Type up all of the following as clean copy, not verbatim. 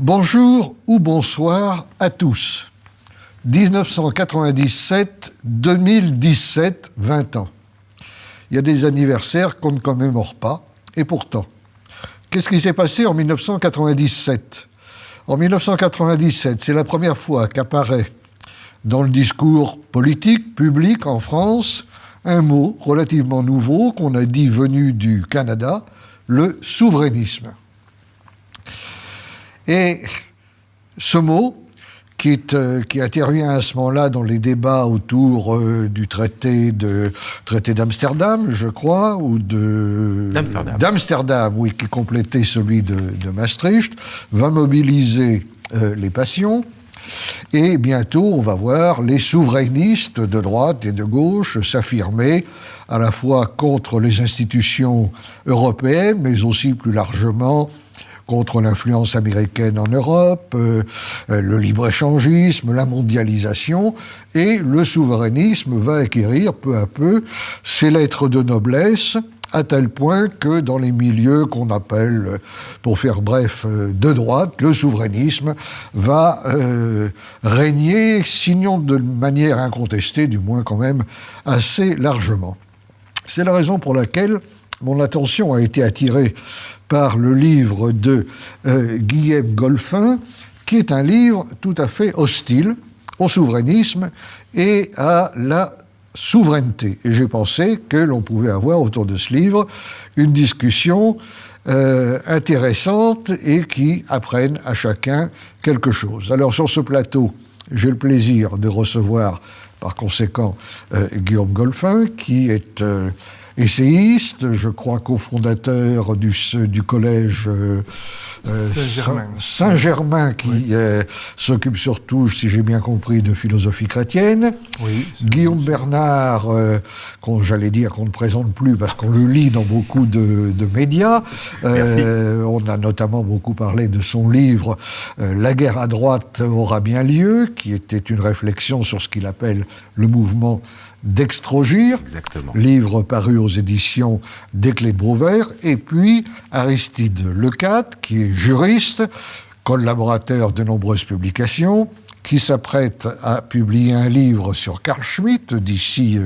Bonjour ou bonsoir à tous. 1997-2017, 20 ans. Il y a des anniversaires qu'on ne commémore pas, et pourtant. Qu'est-ce qui s'est passé en 1997 ? En 1997, c'est la première fois qu'apparaît dans le discours politique, public en France, un mot relativement nouveau qu'on a dit venu du Canada, le souverainisme. Et ce mot, qui intervient à ce moment-là dans les débats autour du traité d'Amsterdam, je crois, ou d'Amsterdam, oui, qui complétait celui de Maastricht, va mobiliser les passions. Et bientôt, on va voir les souverainistes de droite et de gauche s'affirmer à la fois contre les institutions européennes, mais aussi plus largement contre l'influence américaine en Europe, le libre-échangisme, la mondialisation, et le souverainisme va acquérir peu à peu ses lettres de noblesse, à tel point que dans les milieux qu'on appelle, pour faire bref, de droite, le souverainisme va régner, sinon de manière incontestée, du moins quand même assez largement. C'est la raison pour laquelle mon attention a été attirée par le livre de Guillaume Golphin, qui est un livre tout à fait hostile au souverainisme et à la souveraineté. Et j'ai pensé que l'on pouvait avoir autour de ce livre une discussion intéressante et qui apprenne à chacun quelque chose. Alors sur ce plateau, j'ai le plaisir de recevoir par conséquent Guillaume Golphin, qui est essayiste, je crois cofondateur du collège Saint-Germain, qui s'occupe surtout, si j'ai bien compris, de philosophie chrétienne. Oui, Guillaume Bernard, qu'on ne présente plus parce qu'on le lit dans beaucoup de médias. On a notamment beaucoup parlé de son livre « La guerre à droite aura bien lieu », qui était une réflexion sur ce qu'il appelle le mouvement d'Extrogir, livre paru aux éditions des Clés de Bromvert, et puis Aristide Lecat, qui est juriste, collaborateur de nombreuses publications, qui s'apprête à publier un livre sur Carl Schmitt d'ici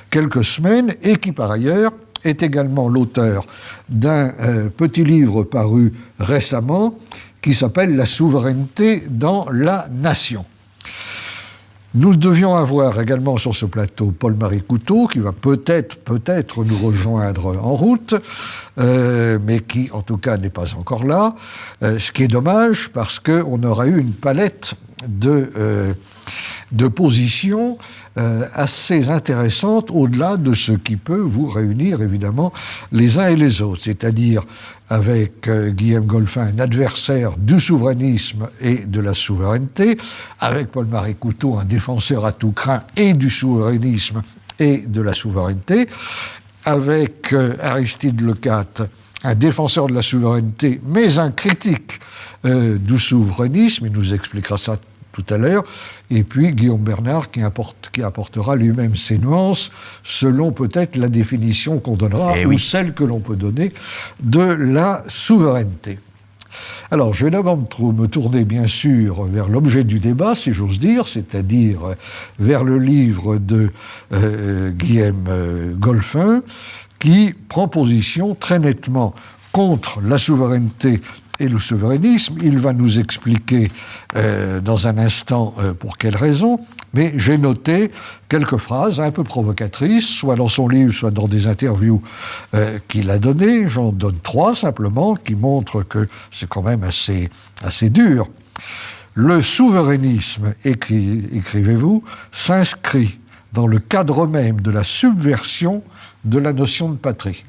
quelques semaines, et qui par ailleurs est également l'auteur d'un petit livre paru récemment qui s'appelle « La souveraineté dans la nation ». Nous devions avoir également sur ce plateau Paul-Marie Couteau, qui va peut-être nous rejoindre en route, mais qui en tout cas n'est pas encore là, ce qui est dommage parce qu'on aurait eu une palette de positions assez intéressante au-delà de ce qui peut vous réunir évidemment les uns et les autres, c'est-à-dire avec Guillaume Golphin, un adversaire du souverainisme et de la souveraineté, avec Paul-Marie Couteau, un défenseur à tout crin et du souverainisme et de la souveraineté, avec Aristide Lecat, un défenseur de la souveraineté, mais un critique du souverainisme, il nous expliquera ça tout à l'heure, et puis Guillaume Bernard qui apportera lui-même ses nuances selon peut-être la définition qu'on donnera ou celle que l'on peut donner de la souveraineté. Alors, je vais d'abord me tourner bien sûr vers l'objet du débat, si j'ose dire, c'est-à-dire vers le livre de Guillaume Golphin, qui prend position très nettement contre la souveraineté et le souverainisme. Il va nous expliquer dans un instant pour quelles raisons, mais j'ai noté quelques phrases un peu provocatrices, soit dans son livre, soit dans des interviews qu'il a données. J'en donne 3 simplement, qui montrent que c'est quand même assez dur. Le souverainisme, écrivez-vous, s'inscrit dans le cadre même de la subversion de la notion de patrie.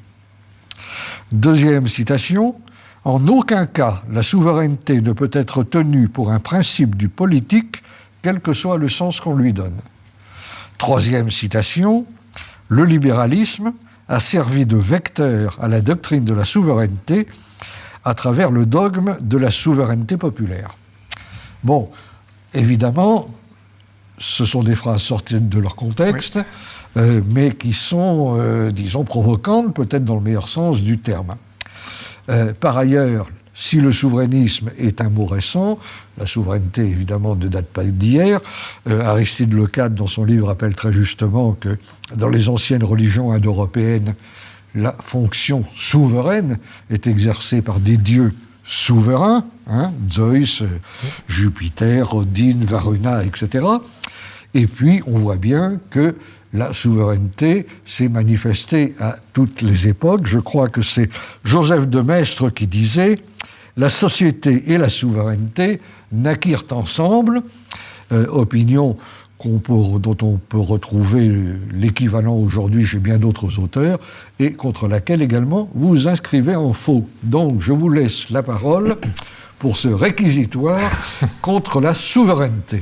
Deuxième citation, « En aucun cas, la souveraineté ne peut être tenue pour un principe du politique, quel que soit le sens qu'on lui donne. » Troisième citation, « Le libéralisme a servi de vecteur à la doctrine de la souveraineté à travers le dogme de la souveraineté populaire. » Bon, évidemment, ce sont des phrases sorties de leur contexte, mais qui sont, disons, provocantes, peut-être dans le meilleur sens du terme. Par ailleurs, si le souverainisme est un mot récent, la souveraineté évidemment ne date pas d'hier, Aristide Lecade dans son livre rappelle très justement que dans les anciennes religions indo-européennes, la fonction souveraine est exercée par des dieux souverains, Zeus, Jupiter, Odin, Varuna, etc. Et puis on voit bien que la souveraineté s'est manifestée à toutes les époques. Je crois que c'est Joseph de Maistre qui disait « La société et la souveraineté naquirent ensemble », opinion dont on peut retrouver l'équivalent aujourd'hui chez bien d'autres auteurs, et contre laquelle également vous vous inscrivez en faux. Donc je vous laisse la parole pour ce réquisitoire contre la souveraineté.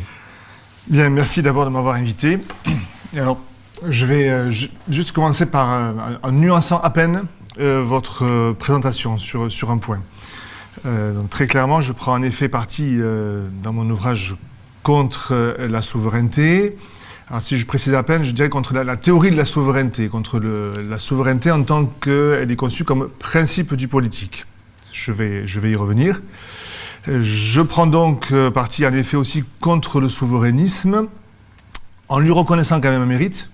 Bien, merci d'abord de m'avoir invité. Alors, je vais juste commencer en nuançant à peine votre présentation sur un point. Donc, très clairement, je prends en effet parti dans mon ouvrage contre la souveraineté. Alors, si je précise à peine, je dirais contre la théorie de la souveraineté, contre la souveraineté en tant qu'elle est conçue comme principe du politique. Je vais y revenir. Je prends donc parti en effet aussi contre le souverainisme, en lui reconnaissant quand même un mérite,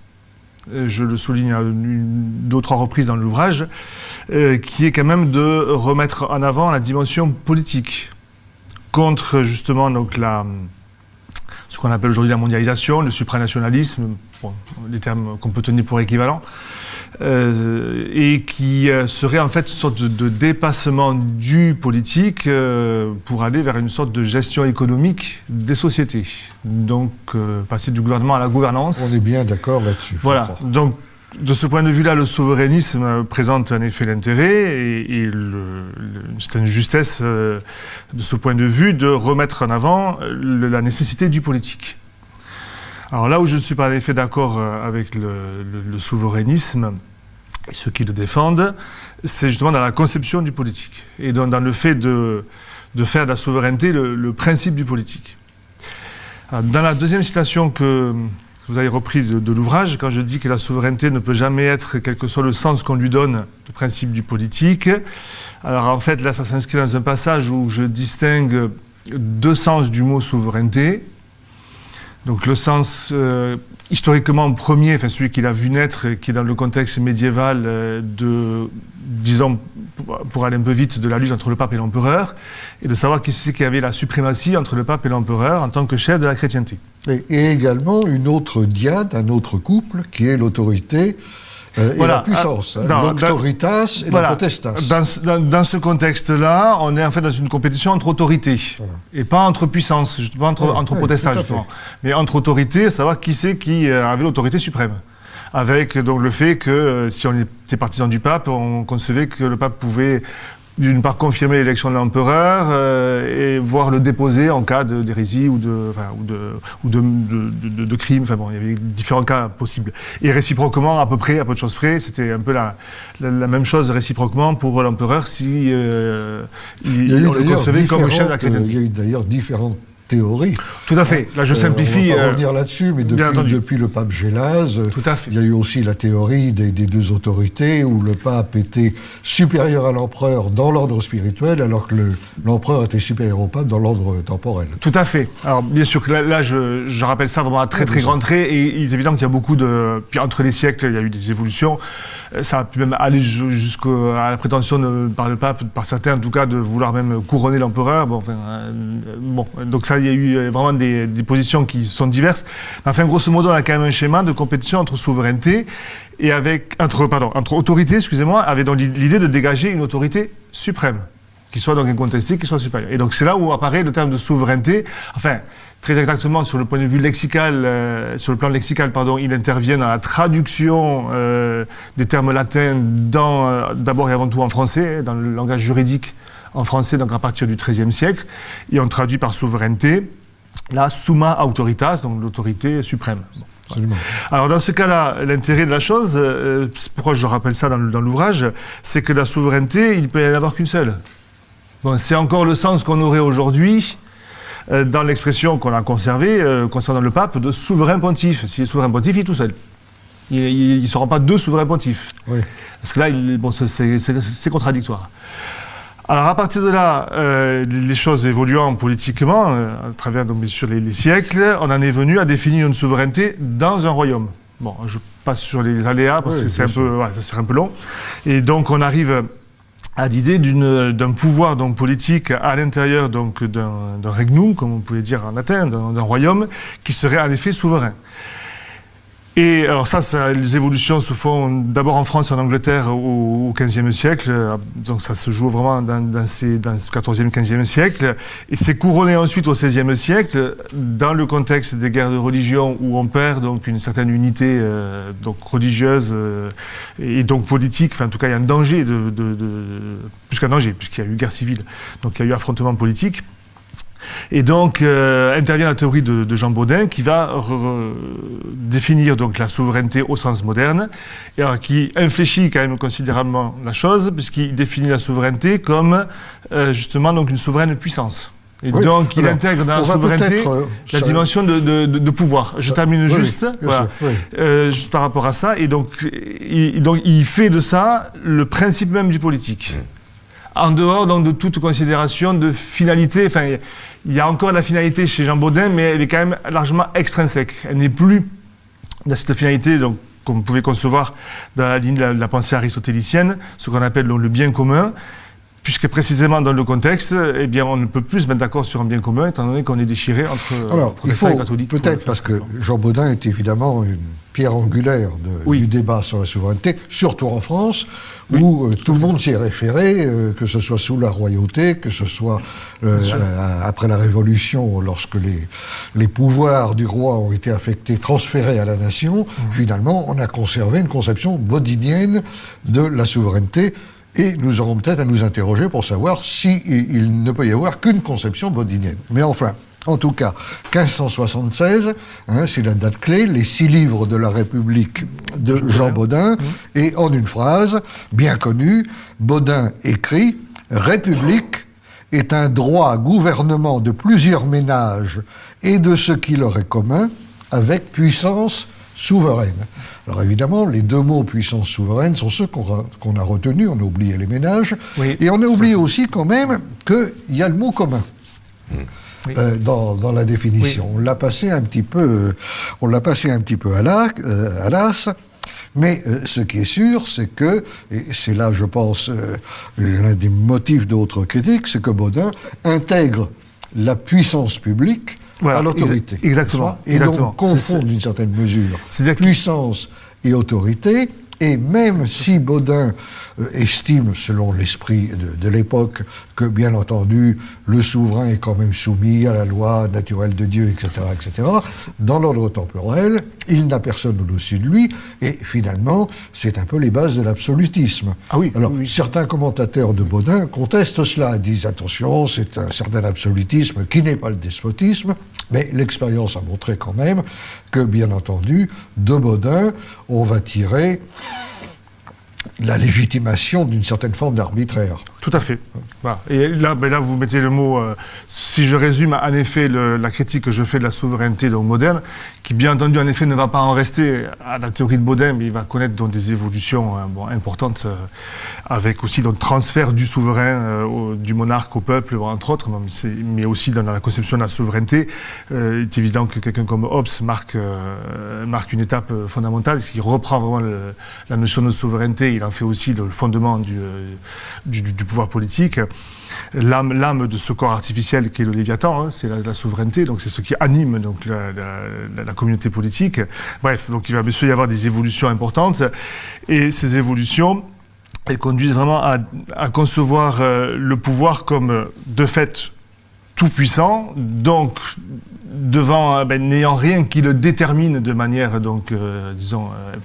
je le souligne à 2 ou 3 reprises dans l'ouvrage, qui est quand même de remettre en avant la dimension politique, contre justement donc ce qu'on appelle aujourd'hui la mondialisation, le supranationalisme, les termes qu'on peut tenir pour équivalents, et qui serait en fait une sorte de dépassement du politique pour aller vers une sorte de gestion économique des sociétés. Donc, passer du gouvernement à la gouvernance. On est bien d'accord là-dessus. Voilà. Donc, de ce point de vue-là, le souverainisme présente en effet l'intérêt et c'est une justesse de ce point de vue de remettre en avant la nécessité du politique. Alors là où je ne suis pas en effet d'accord avec le souverainisme et ceux qui le défendent, c'est justement dans la conception du politique et dans le fait de faire de la souveraineté le principe du politique. Alors, dans la deuxième citation que vous avez reprise de l'ouvrage, quand je dis que la souveraineté ne peut jamais être, quel que soit le sens qu'on lui donne, le principe du politique, alors en fait là ça s'inscrit dans un passage où je distingue 2 sens du mot souveraineté. Donc le sens historiquement premier, enfin celui qu'il a vu naître, qui est dans le contexte médiéval disons, pour aller un peu vite, de la lutte entre le pape et l'empereur, et de savoir qui c'est qui avait la suprématie entre le pape et l'empereur en tant que chef de la chrétienté. Et également une autre diade, un autre couple, qui est l'autorité et la puissance, l'autoritas et la potestas. Dans ce contexte-là, on est en fait dans une compétition entre autorités, et pas entre puissances, pas entre potestas, justement, mais entre autorités, savoir qui c'est qui avait l'autorité suprême. Avec donc le fait que si on était partisan du pape, on concevait que le pape pouvait d'une part confirmer l'élection de l'empereur et voire le déposer en cas d'hérésie ou de crime. Enfin bon, il y avait différents cas possibles. Et réciproquement, à peu de choses près, c'était un peu la même chose réciproquement pour l'empereur si on le concevait comme chef de la chrétienté. Il y a eu d'ailleurs différentes théories. Tout à fait. Là, je simplifie. On va pas revenir là-dessus, mais depuis le pape Gélase, il y a eu aussi la théorie des 2 autorités où le pape était supérieur à l'empereur dans l'ordre spirituel, alors que l'empereur était supérieur au pape dans l'ordre temporel. Tout à fait. Alors, bien sûr que là je rappelle ça vraiment à très grands traits, et il est évident qu'il y a beaucoup de... Puis entre les siècles, il y a eu des évolutions. Ça a pu même aller jusqu'à la prétention par le pape, par certains en tout cas, de vouloir même couronner l'empereur. Donc ça, il y a eu vraiment des positions qui sont diverses. Enfin, grosso modo, on a quand même un schéma de compétition entre souveraineté et entre autorité, avec donc l'idée de dégager une autorité suprême, qui soit donc incontestée, qui soit supérieure. Et donc c'est là où apparaît le terme de souveraineté. Enfin, très exactement sur le point de vue lexical, il intervient dans la traduction des termes latins d'abord et avant tout en français, dans le langage juridique en français, donc à partir du XIIIe siècle, et on traduit par souveraineté la summa autoritas, donc l'autorité suprême. Absolument. Alors dans ce cas-là, l'intérêt de la chose, pourquoi je rappelle ça dans l'ouvrage, c'est que la souveraineté, il ne peut y en avoir qu'une seule. Bon, c'est encore le sens qu'on aurait aujourd'hui dans l'expression qu'on a conservée concernant le pape de souverain pontife. S'il est souverain pontife, il est tout seul. Il ne sera pas 2 souverains pontifes. Oui. Parce que là, c'est contradictoire. Alors à partir de là, les choses évoluant politiquement, à travers donc, bien sûr les siècles, on en est venu à définir une souveraineté dans un royaume. Bon, je passe sur les aléas parce que c'est ça serait un peu long. Et donc on arrive à l'idée d'un pouvoir donc, politique à l'intérieur donc, d'un regnum, comme on pouvait dire en latin, d'un royaume, qui serait en effet souverain. Et alors les évolutions se font d'abord en France et en Angleterre au XVe siècle, donc ça se joue vraiment dans ce XIVe, XVe siècle, et c'est couronné ensuite au XVIe siècle, dans le contexte des guerres de religion où on perd donc une certaine unité donc religieuse et donc politique, enfin en tout cas il y a un danger, plus qu'un danger, puisqu'il y a eu guerre civile, donc il y a eu affrontement politique. Et donc intervient la théorie de Jean Bodin qui va définir donc la souveraineté au sens moderne et alors, qui infléchit quand même considérablement la chose puisqu'il définit la souveraineté comme justement donc une souveraine puissance. Et oui, donc il intègre dans la souveraineté la dimension de pouvoir. Je termine juste, voilà, juste par rapport à ça. Et donc il fait de ça le principe même du politique. En dehors donc, de toute considération de finalité, enfin, il y a encore la finalité chez Jean Bodin, mais elle est quand même largement extrinsèque. Elle n'est plus dans cette finalité donc, qu'on pouvait concevoir dans la ligne de la pensée aristotélicienne, ce qu'on appelle donc, le bien commun, puisque précisément dans le contexte, eh bien, on ne peut plus se mettre d'accord sur un bien commun, étant donné qu'on est déchiré entre protestants et catholiques. Peut-être parce que Jean Bodin est évidemment une pierre angulaire du débat sur la souveraineté, surtout en France, où tout le monde s'y est référé, que ce soit sous la royauté, que ce soit après la Révolution, lorsque les pouvoirs du roi ont été affectés, transférés à la nation. Finalement, on a conservé une conception bodinienne de la souveraineté. Et nous aurons peut-être à nous interroger pour savoir s'il ne peut y avoir qu'une conception bodinienne. Mais enfin, en tout cas, 1576, c'est la date clé, les 6 livres de la République de Jean Bodin, et en une phrase bien connue, Bodin écrit « République est un droit gouvernement de plusieurs ménages et de ce qui leur est commun, avec puissance souveraine ». Alors évidemment, les 2 mots puissance souveraine sont ceux qu'on a retenus, on a oublié les ménages, et on a oublié aussi quand même qu'il y a le mot commun. Dans la définition. On l'a passé un petit peu à l'as, mais ce qui est sûr, c'est que, et c'est là, je pense, l'un des motifs d'autres critiques, c'est que Bodin intègre la puissance publique à l'autorité. Exactement. Et donc confond d'une certaine mesure puissance et autorité. Et même si Bodin estime, selon l'esprit de l'époque, que, bien entendu, le souverain est quand même soumis à la loi naturelle de Dieu, etc., dans l'ordre temporel, il n'a personne au-dessus de lui, et finalement, c'est un peu les bases de l'absolutisme. Certains commentateurs de Bodin contestent cela, disent, attention, c'est un certain absolutisme qui n'est pas le despotisme, mais l'expérience a montré quand même que, bien entendu, de Bodin, on va tirer la légitimation d'une certaine forme d'arbitraire. Tout à fait. Voilà. Et là, vous mettez le mot, si je résume, en effet, la critique que je fais de la souveraineté donc, moderne, qui bien entendu, en effet, ne va pas en rester à la théorie de Bodin, mais il va connaître donc, des évolutions importantes, avec aussi le transfert du souverain, du monarque au peuple, entre autres, mais aussi dans la conception de la souveraineté. Il est évident que quelqu'un comme Hobbes marque une étape fondamentale, qui reprend vraiment la notion de souveraineté, il en fait aussi le fondement du pouvoir politique. L'âme de ce corps artificiel qui est le Léviathan, c'est la souveraineté, donc c'est ce qui anime donc, la communauté politique. Bref, donc il va bien sûr y avoir des évolutions importantes, et ces évolutions, elles conduisent vraiment à concevoir le pouvoir comme, de fait, tout puissant, donc n'ayant rien qui le détermine de manière, donc,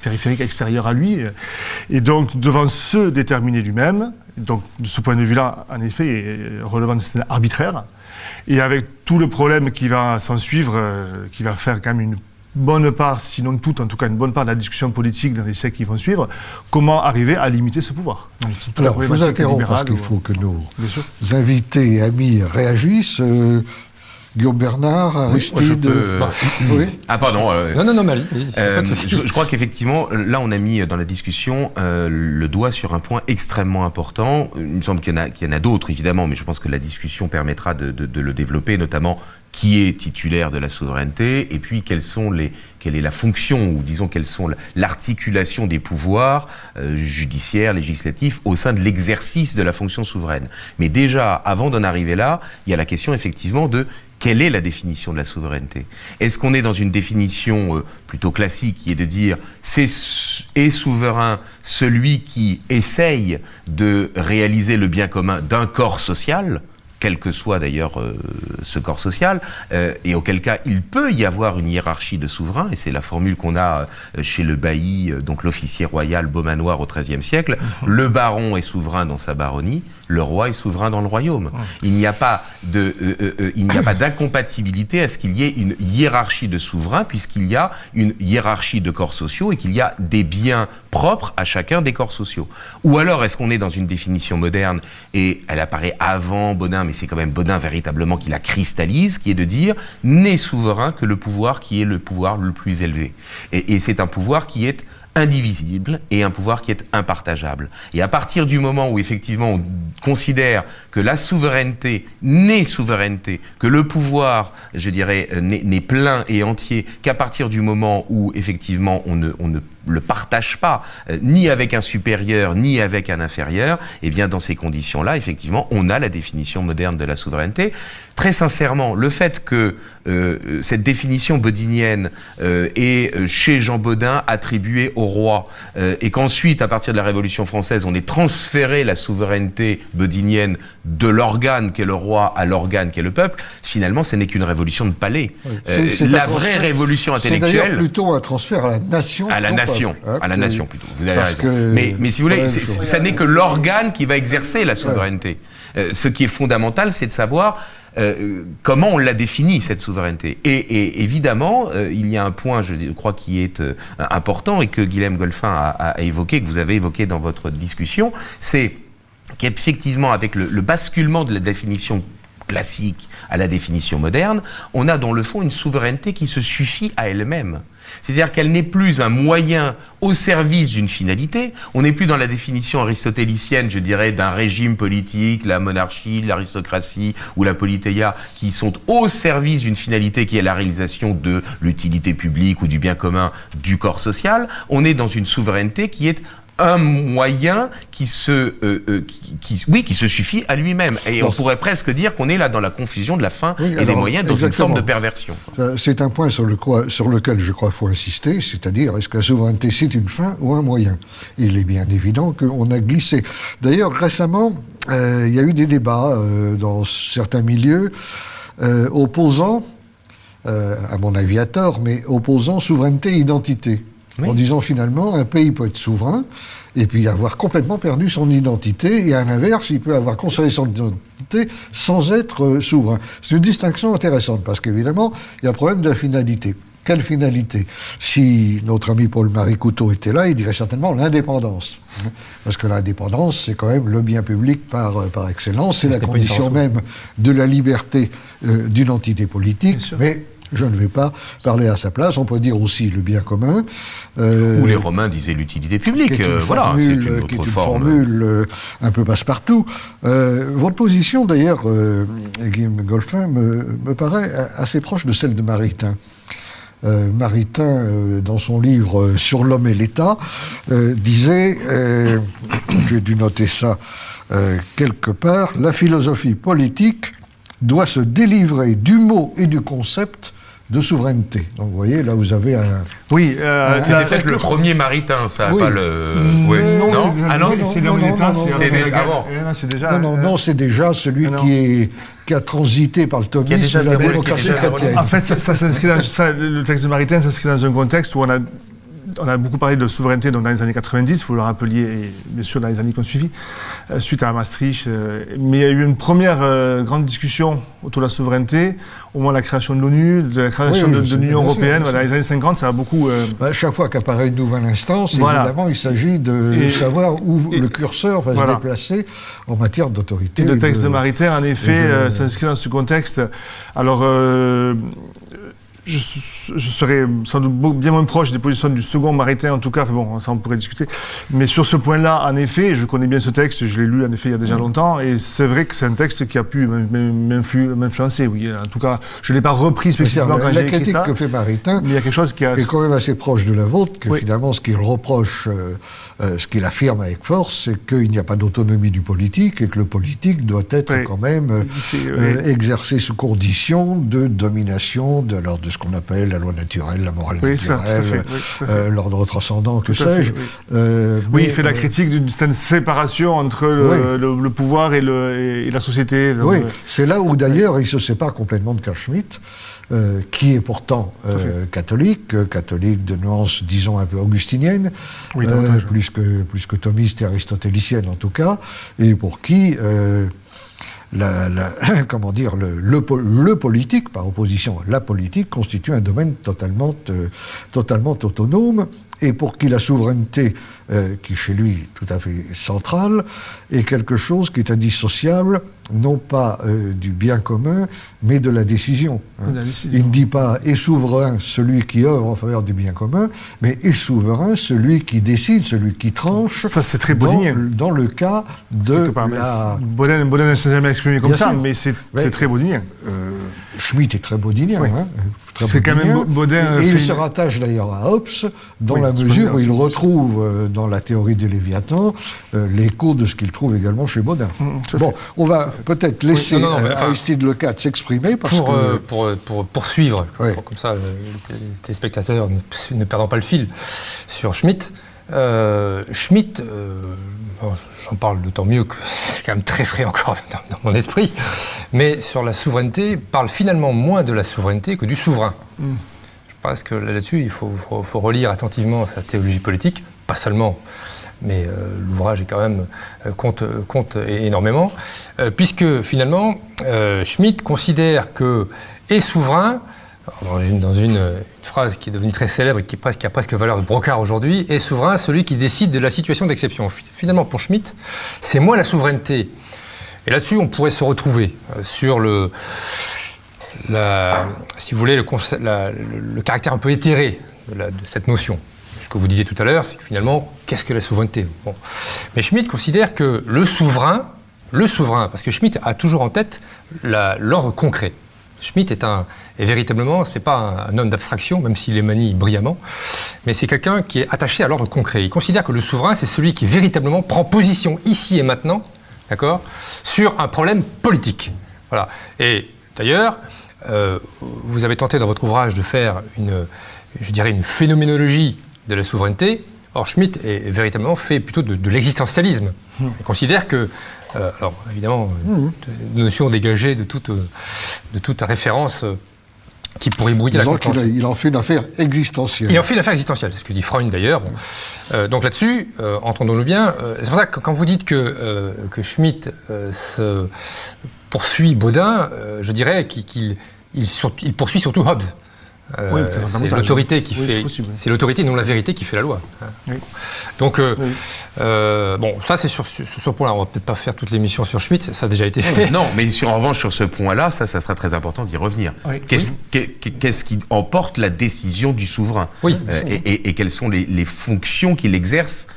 périphérique, extérieure à lui, et donc devant se déterminer lui-même. Donc, de ce point de vue-là, en effet, relevant de cet arbitraire, et avec tout le problème qui va s'en suivre, qui va faire quand même une bonne part, sinon toute, en tout cas une bonne part de la discussion politique dans les siècles qui vont suivre, comment arriver à limiter ce pouvoir. Donc, alors, je vous interromps parce qu'il faut que nos invités et amis réagissent. Guillaume Bernard, Aristide... Oui. Ah pardon. Non, mais je crois qu'effectivement, là on a mis dans la discussion le doigt sur un point extrêmement important. Il me semble qu'il y en a d'autres évidemment, mais je pense que la discussion permettra de le développer, notamment qui est titulaire de la souveraineté, et puis quelle est la fonction, ou disons quelles sont l'articulation des pouvoirs judiciaires, législatifs, au sein de l'exercice de la fonction souveraine. Mais déjà, avant d'en arriver là, il y a la question effectivement de quelle est la définition de la souveraineté ? Est-ce qu'on est dans une définition plutôt classique, qui est de dire est souverain celui qui essaye de réaliser le bien commun d'un corps social, quel que soit d'ailleurs ce corps social, et auquel cas il peut y avoir une hiérarchie de souverains, et c'est la formule qu'on a chez le bailli, donc l'officier royal beaumanoir au XIIIe siècle. Le baron est souverain dans sa baronnie, le roi est souverain dans le royaume. Il n'y a pas d'incompatibilité à ce qu'il y ait une hiérarchie de souverains, puisqu'il y a une hiérarchie de corps sociaux et qu'il y a des biens propres à chacun des corps sociaux. Ou alors est-ce qu'on est dans une définition moderne, et elle apparaît avant Bodin, mais c'est quand même Bodin véritablement qui la cristallise, qui est de dire n'est souverain que le pouvoir qui est le pouvoir le plus élevé. Et c'est un pouvoir qui est indivisible et un pouvoir qui est impartageable. Et à partir du moment où effectivement on considère que la souveraineté n'est souveraineté, que le pouvoir, je dirais, n'est plein et entier qu'à partir du moment où effectivement on ne le partage pas, ni avec un supérieur, ni avec un inférieur, et bien dans ces conditions-là, effectivement, on a la définition moderne de la souveraineté. Très sincèrement, le fait que cette définition bodinienne est chez Jean Bodin attribuée au roi, et qu'ensuite, à partir de la Révolution française, on ait transféré la souveraineté bodinienne de l'organe qu'est le roi à l'organe qu'est le peuple, finalement, ce n'est qu'une révolution de palais. La vraie révolution intellectuelle... C'est d'ailleurs plutôt un transfert à la nation. À la nation plutôt, vous avez raison. Mais si vous voulez, ça n'est que l'organe qui va exercer la souveraineté. Ce qui est fondamental, c'est de savoir comment on la définit, cette souveraineté. Et évidemment, il y a un point, je crois, qui est important et que Guilhem Golphin a évoqué, que vous avez évoqué dans votre discussion, c'est qu'effectivement, avec le basculement de la définition classique à la définition moderne, on a dans le fond une souveraineté qui se suffit à elle-même. C'est-à-dire qu'elle n'est plus un moyen au service d'une finalité, on n'est plus dans la définition aristotélicienne, je dirais, d'un régime politique, la monarchie, l'aristocratie ou la politéia, qui sont au service d'une finalité qui est la réalisation de l'utilité publique ou du bien commun du corps social. On est dans une souveraineté qui est un moyen qui se suffit à lui-même. Et on pourrait presque dire qu'on est là dans la confusion de la fin et des moyens, dans une forme de perversion. C'est un point sur lequel je crois qu'il faut insister, c'est-à-dire est-ce que la souveraineté c'est une fin ou un moyen ? Il est bien évident qu'on a glissé. D'ailleurs, récemment, il y a eu des débats dans certains milieux opposant, à mon avis à tort, mais opposant souveraineté et identité. Oui. En disant finalement, un pays peut être souverain et puis avoir complètement perdu son identité, et à l'inverse, il peut avoir conservé son identité sans être souverain. C'est une distinction intéressante, parce qu'évidemment, il y a un problème de la finalité. Quelle finalité ? Si notre ami Paul-Marie Couteau était là, il dirait certainement l'indépendance. Parce que l'indépendance, c'est quand même le bien public par excellence, c'est la condition même de la liberté d'une entité politique, mais je ne vais pas parler à sa place. On peut dire aussi le bien commun. Ou les Romains disaient l'utilité publique. Voilà, c'est une autre formule un peu passe-partout. Votre position, d'ailleurs, Guilhem Golphin, me paraît assez proche de celle de Maritain. Maritain, dans son livre « Sur l'homme et l'État », disait, j'ai dû noter ça quelque part, « La philosophie politique doit se délivrer du mot et du concept de souveraineté ». Donc vous voyez, là vous avez un... Oui, c'était peut-être le premier Maritain, ça, oui. Pas le... Oui. Non, c'est l'homme et l'État, c'est déjà... Non, c'est déjà celui qui a transité par le thomisme de la démocratie chrétienne. En fait, le texte de Maritain s'inscrit dans un contexte où on a on a beaucoup parlé de souveraineté dans les années 90, vous le rappeliez, et bien sûr dans les années qui ont suivi, suite à Maastricht. Mais il y a eu une première grande discussion autour de la souveraineté, au moment de la création de l'ONU, de la création de l'Union européenne. Voilà, les années 50, ça a beaucoup... chaque fois qu'apparaît une nouvelle instance, évidemment, il s'agit de savoir où le curseur va se déplacer en matière d'autorité. Et le texte de Mariter, en effet, s'inscrit dans ce contexte. Alors, je serais sans doute bien moins proche des positions du second Maritain, en tout cas, bon, ça on pourrait discuter. Mais sur ce point-là, en effet, je connais bien ce texte, je l'ai lu en effet il y a déjà longtemps, et c'est vrai que c'est un texte qui a pu m'influencer, oui. En tout cas, je ne l'ai pas repris spécifiquement quand j'ai écrit ça. La critique que fait Maritain il y a quelque chose qui est quand même assez proche de la vôtre, que finalement ce qu'il reproche, ce qu'il affirme avec force, c'est qu'il n'y a pas d'autonomie du politique, et que le politique doit être quand même exercé sous condition de domination de ce qu'on appelle la loi naturelle, la morale naturelle, l'ordre transcendant, que sais-je. Oui, il fait la critique d'une certaine séparation entre le pouvoir et la société. Oui, c'est là où d'ailleurs il se sépare complètement de Carl Schmitt, qui est pourtant catholique de nuance, disons, un peu augustinienne, plus que thomiste et aristotélicienne en tout cas, et pour qui... comment dire, le politique, par opposition à la politique, constitue un domaine totalement autonome, et pour qui la souveraineté, qui est chez lui tout à fait centrale, est quelque chose qui est indissociable, non pas du bien commun, mais de la décision. Il ne dit pas « est souverain celui qui œuvre en faveur du bien commun », mais « est souverain celui qui décide, celui qui tranche ». Ça, c'est très bodinien. Dans le cas de Baudin ne s'est jamais exprimé comme ça, mais c'est très bodinien. Schmitt est très bodinien. C'est quand même Baudin. Et il se rattache d'ailleurs à Hobbes, dans la mesure où il retrouve dans la théorie du Léviathan l'écho de ce qu'il trouve également chez Baudin. Bon, on va peut-être laisser Aristide Lecade s'exprimer. Pour poursuivre, comme ça les téléspectateurs ne perdant pas le fil, sur Schmitt. Schmitt, j'en parle d'autant mieux que c'est quand même très frais encore dans mon esprit, mais sur la souveraineté, parle finalement moins de la souveraineté que du souverain. Je pense que là-dessus, il faut relire attentivement sa théologie politique, pas seulement, mais l'ouvrage est quand même compte énormément, puisque finalement, Schmitt considère que est souverain, dans une phrase qui est devenue très célèbre et qui a presque valeur de brocard aujourd'hui, est souverain celui qui décide de la situation d'exception. Finalement, pour Schmitt, c'est moins la souveraineté. Et là-dessus, on pourrait se retrouver sur si vous voulez, le caractère un peu éthéré de cette notion. Ce que vous disiez tout à l'heure, c'est que finalement, qu'est-ce que la souveraineté ? Mais Schmitt considère que le souverain, parce que Schmitt a toujours en tête l'ordre concret. Schmitt est véritablement, c'est pas un homme d'abstraction, même s'il les manie brillamment, mais c'est quelqu'un qui est attaché à l'ordre concret. Il considère que le souverain, c'est celui qui véritablement prend position ici et maintenant, d'accord, sur un problème politique. Voilà. Et d'ailleurs, vous avez tenté dans votre ouvrage de faire une phénoménologie de la souveraineté. Or, Schmitt est véritablement fait plutôt de l'existentialisme. Il considère que, alors évidemment, une notion dégagée de toute référence qui pourrait brouiller la compréhension. Il en fait une affaire existentielle. Il en fait une affaire existentielle, c'est ce que dit Freud d'ailleurs. Donc là-dessus, entendons-nous bien, c'est pour ça que quand vous dites que Schmitt se poursuit Baudin, je dirais qu'il poursuit surtout Hobbes. C'est l'autorité qui fait. C'est l'autorité, non la vérité, qui fait la loi. Oui. Donc, bon, ça c'est sur ce point-là. On va peut-être pas faire toute l'émission sur Schmitt, ça a déjà été fait. Non, mais en revanche sur ce point-là, ça sera très important d'y revenir. Oui. Qu'est-ce qui emporte la décision du souverain ? Oui. Et quelles sont les fonctions qu'il exerce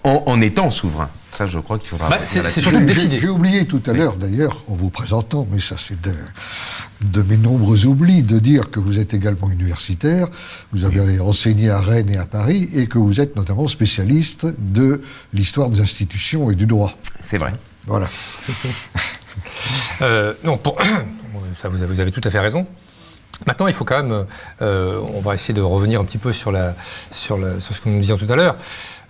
en étant souverain ? Ça, je crois qu'il faudra... c'est surtout décider. J'ai oublié tout à l'heure, d'ailleurs, en vous présentant, mais ça c'est de mes nombreux oublis, de dire que vous êtes également universitaire, vous avez enseigné à Rennes et à Paris, et que vous êtes notamment spécialiste de l'histoire des institutions et du droit. C'est vrai. Voilà. Non, ça, vous avez tout à fait raison. Maintenant, il faut quand même... on va essayer de revenir un petit peu sur ce que nous disions tout à l'heure.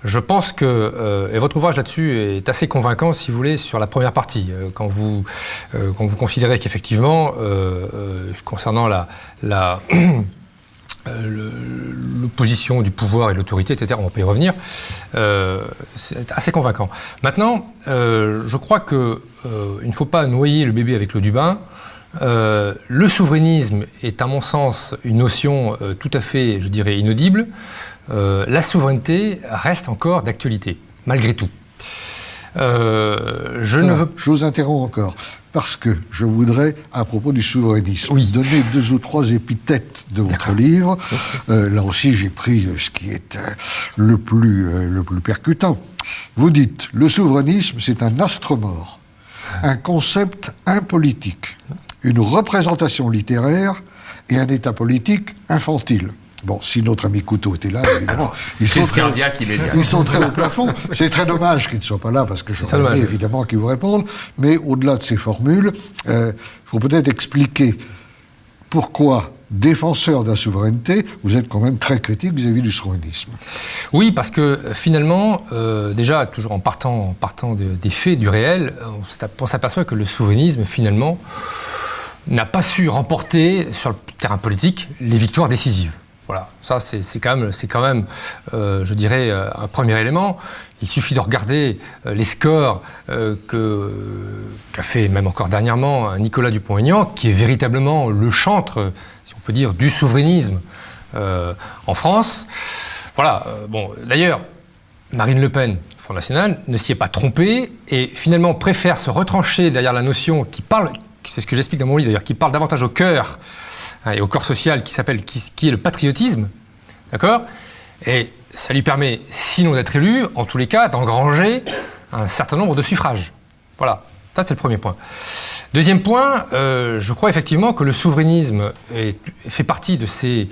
Je pense que, et votre ouvrage là-dessus est assez convaincant, si vous voulez, sur la première partie, quand vous considérez qu'effectivement, concernant le l'opposition du pouvoir et de l'autorité, etc. On va pas y revenir. C'est assez convaincant. Maintenant, je crois qu'il ne faut pas noyer le bébé avec l'eau du bain. Le souverainisme est, à mon sens, une notion tout à fait, je dirais, inaudible. La souveraineté reste encore d'actualité, malgré tout. Je vous interromps encore, parce que je voudrais, à propos du souverainisme, donner 2 ou 3 épithètes de votre livre. Là aussi, j'ai pris ce qui est le plus percutant. Vous dites, le souverainisme, c'est un astre mort, un concept impolitique, une représentation littéraire et un état politique infantile. Bon, si notre ami Couteau était là, évidemment, ils sont très au plafond. C'est très dommage qu'ils ne soient pas là, parce que j'aurais aimé évidemment qu'ils vous répondent. Mais au-delà de ces formules, il faut peut-être expliquer pourquoi, défenseur de la souveraineté, vous êtes quand même très critique vis-à-vis du souverainisme. Oui, parce que finalement, déjà, toujours en partant des faits, du réel, on s'aperçoit que le souverainisme, finalement, n'a pas su remporter sur le terrain politique les victoires décisives. Voilà, ça c'est quand même, je dirais, un premier élément. Il suffit de regarder les scores qu'a fait même encore dernièrement Nicolas Dupont-Aignan, qui est véritablement le chantre, si on peut dire, du souverainisme en France. Voilà, bon, d'ailleurs, Marine Le Pen, Front National, ne s'y est pas trompée et finalement préfère se retrancher derrière la notion qui parle, c'est ce que j'explique dans mon livre d'ailleurs, qui parle davantage au cœur et au corps social qui est le patriotisme, d'accord ? Et ça lui permet, sinon d'être élu, en tous les cas, d'engranger un certain nombre de suffrages. Voilà, ça c'est le premier point. Deuxième point, je crois effectivement que le souverainisme fait partie de ces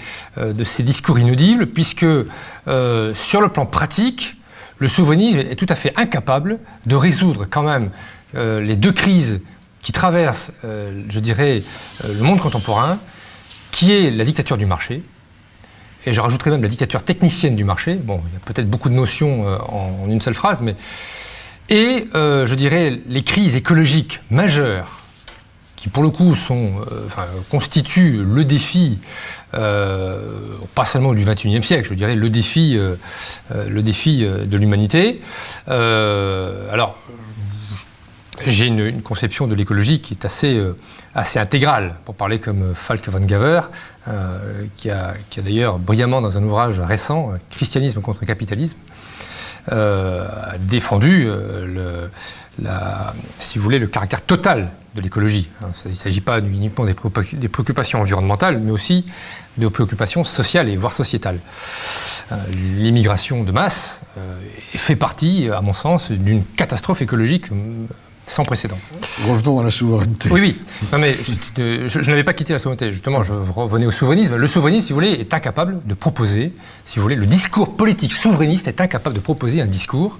discours inaudibles, puisque sur le plan pratique, le souverainisme est tout à fait incapable de résoudre quand même les 2 crises qui traversent, je dirais, le monde contemporain, qui est la dictature du marché, et je rajouterais même la dictature technicienne du marché. Bon, il y a peut-être beaucoup de notions en une seule phrase, mais... Et, je dirais, les crises écologiques majeures, qui pour le coup constituent le défi, pas seulement du XXIe siècle, je dirais le défi de l'humanité. Alors, j'ai une conception de l'écologie qui est assez intégrale, pour parler comme Falk van Gaver, qui a d'ailleurs brillamment, dans un ouvrage récent, Christianisme contre capitalisme, défendu si vous voulez, le caractère total de l'écologie. Il ne s'agit pas uniquement des préoccupations environnementales, mais aussi des préoccupations sociales et voire sociétales. L'immigration de masse fait partie, à mon sens, d'une catastrophe écologique sans précédent. Revenons à la souveraineté. Oui. Non, mais je n'avais pas quitté la souveraineté. Justement, je revenais au souverainisme. Le souverainisme, si vous voulez, est incapable de proposer, si vous voulez, le discours politique souverainiste est incapable de proposer un discours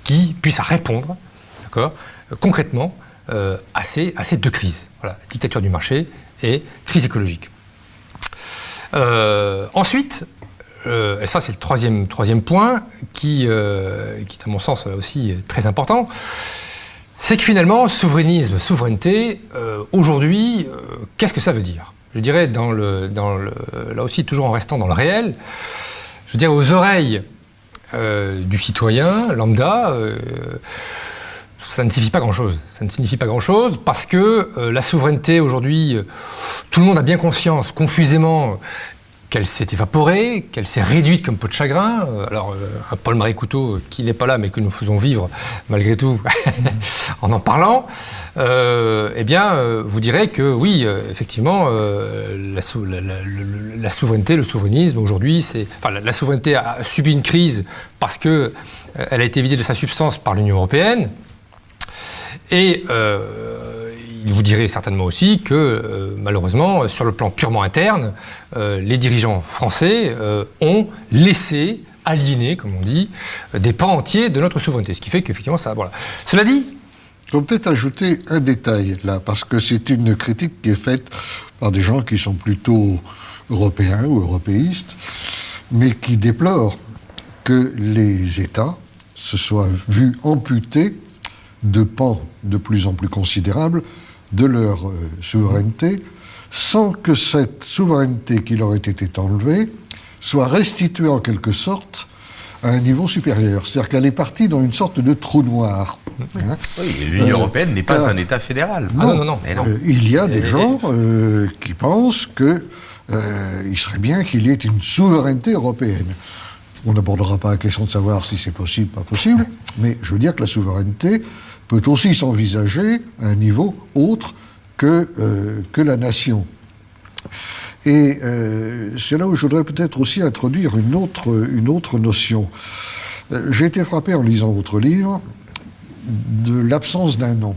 qui puisse répondre, d'accord, concrètement, à ces 2 crises. Voilà, dictature du marché et crise écologique. Ensuite, et ça c'est le troisième point qui est à mon sens là aussi très important, c'est que finalement, souveraineté, aujourd'hui, qu'est-ce que ça veut dire ? Je dirais, là aussi, toujours en restant dans le réel, je dirais aux oreilles du citoyen lambda, ça ne signifie pas grand-chose. Ça ne signifie pas grand-chose parce que la souveraineté, aujourd'hui, tout le monde a bien conscience, confusément, qu'elle s'est évaporée, qu'elle s'est réduite comme peau de chagrin. Alors, un Paul-Marie Couteau, qui n'est pas là, mais que nous faisons vivre, malgré tout, en parlant, vous direz que, oui, effectivement, la souveraineté, le souverainisme, aujourd'hui, la souveraineté a subi une crise parce qu'elle a été vidée de sa substance par l'Union européenne. Et il vous dirait certainement aussi que, malheureusement, sur le plan purement interne, les dirigeants français ont laissé aliéner, comme on dit, des pans entiers de notre souveraineté. Ce qui fait qu'effectivement, ça... Voilà. Cela dit... On peut peut-être ajouter un détail, là, parce que c'est une critique qui est faite par des gens qui sont plutôt européens ou européistes, mais qui déplorent que les États se soient vus amputés de pans de plus en plus considérables de leur souveraineté, sans que cette souveraineté qui leur ait été enlevée soit restituée en quelque sorte à un niveau supérieur. C'est-à-dire qu'elle est partie dans une sorte de trou noir. Hein. Oui, l'Union européenne n'est pas un État fédéral. Non. Il y a des gens qui pensent qu'il serait bien qu'il y ait une souveraineté européenne. On n'abordera pas la question de savoir si c'est possible, pas possible, mais je veux dire que la souveraineté peut aussi s'envisager à un niveau autre que la nation. Et c'est là où je voudrais peut-être aussi introduire une autre notion. J'ai été frappé en lisant votre livre de l'absence d'un nom,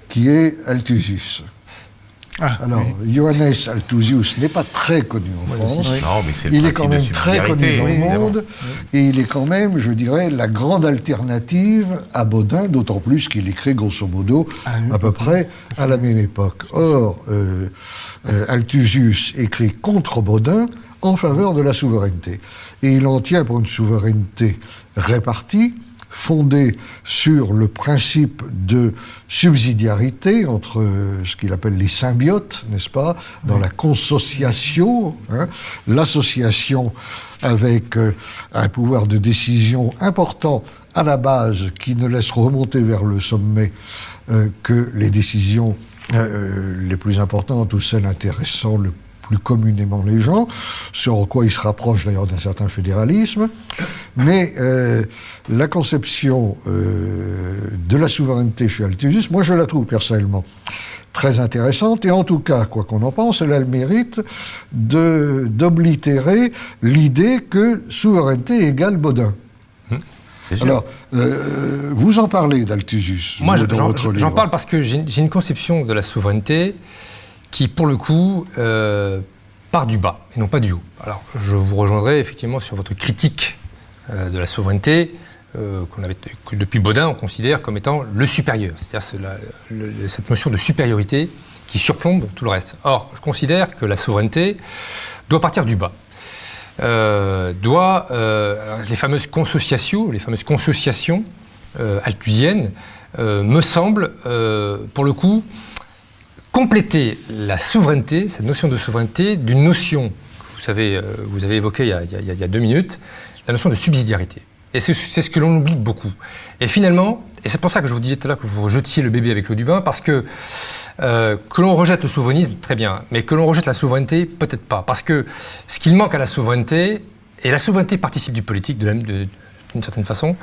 qui est Althusius. Alors, Johannes Althusius n'est pas très connu en France. Non, mais c'est le il est principe quand de même très connu dans le monde, et il est quand même, je dirais, la grande alternative à Bodin, d'autant plus qu'il écrit grosso modo à peu près à la même époque. Or, Althusius écrit contre Bodin en faveur de la souveraineté. Et il en tient pour une souveraineté répartie, fondée sur le principe de subsidiarité entre ce qu'il appelle les symbiotes, n'est-ce pas, dans la consociatio, hein, l'association avec un pouvoir de décision important à la base qui ne laisse remonter vers le sommet que les décisions les plus importantes ou celles intéressant le plus communément les gens, sur quoi il se rapproche d'ailleurs d'un certain fédéralisme, mais la conception de la souveraineté chez Althusius, moi je la trouve personnellement très intéressante, et en tout cas, quoi qu'on en pense, elle a le mérite d'oblitérer l'idée que souveraineté égale Bodin. Alors, vous en parlez d'Althusius. Moi, j'en parle parce que j'ai une conception de la souveraineté qui, pour le coup, part du bas et non pas du haut. Alors, je vous rejoindrai effectivement sur votre critique de la souveraineté, que depuis Bodin, on considère comme étant le supérieur. C'est-à-dire cette notion de supériorité qui surplombe tout le reste. Or, je considère que la souveraineté doit partir du bas. Les fameuses consociations althusiennes me semblent, pour le coup, compléter la souveraineté, cette notion de souveraineté, d'une notion que vous avez évoquée il y a 2 minutes, la notion de subsidiarité. Et c'est ce que l'on oublie beaucoup. Et finalement, et c'est pour ça que je vous disais tout à l'heure que vous rejetiez le bébé avec l'eau du bain, parce que l'on rejette le souverainisme, très bien, mais que l'on rejette la souveraineté, peut-être pas. Parce que ce qu'il manque à la souveraineté, et la souveraineté participe du politique d'une certaine façon,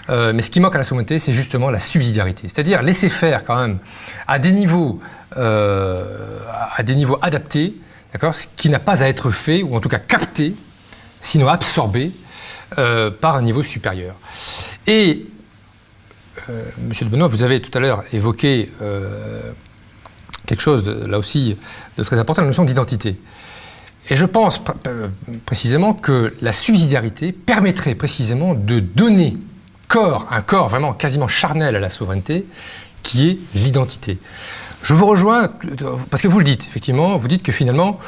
mais ce qui manque à la souveraineté, c'est justement la subsidiarité. C'est-à-dire laisser faire quand même à des niveaux adaptés, d'accord, ce qui n'a pas à être fait, ou en tout cas capté, sinon absorbé, par un niveau supérieur. Et, Monsieur de Benoît, vous avez tout à l'heure évoqué quelque chose, là aussi, de très important, la notion d'identité. Et je pense précisément que la subsidiarité permettrait précisément de donner un corps vraiment quasiment charnel à la souveraineté, qui est l'identité. Je vous rejoins, parce que vous le dites, effectivement, vous dites que finalement,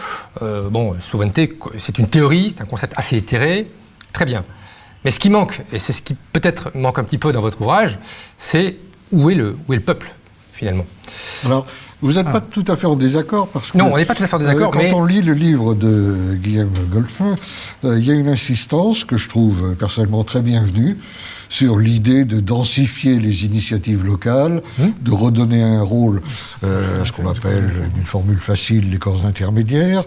souveraineté, c'est une théorie, c'est un concept assez éthéré, très bien. Mais ce qui manque, et c'est ce qui peut-être manque un petit peu dans votre ouvrage, c'est où est le peuple, finalement. Alors, vous n'êtes pas tout à fait en désaccord, parce que... Non, on n'est pas tout à fait en désaccord, quand on lit le livre de Guillaume Golphin, il y a une insistance que je trouve personnellement très bienvenue sur l'idée de densifier les initiatives locales, de redonner un rôle à ce qu'on appelle, d'une formule facile, les corps intermédiaires,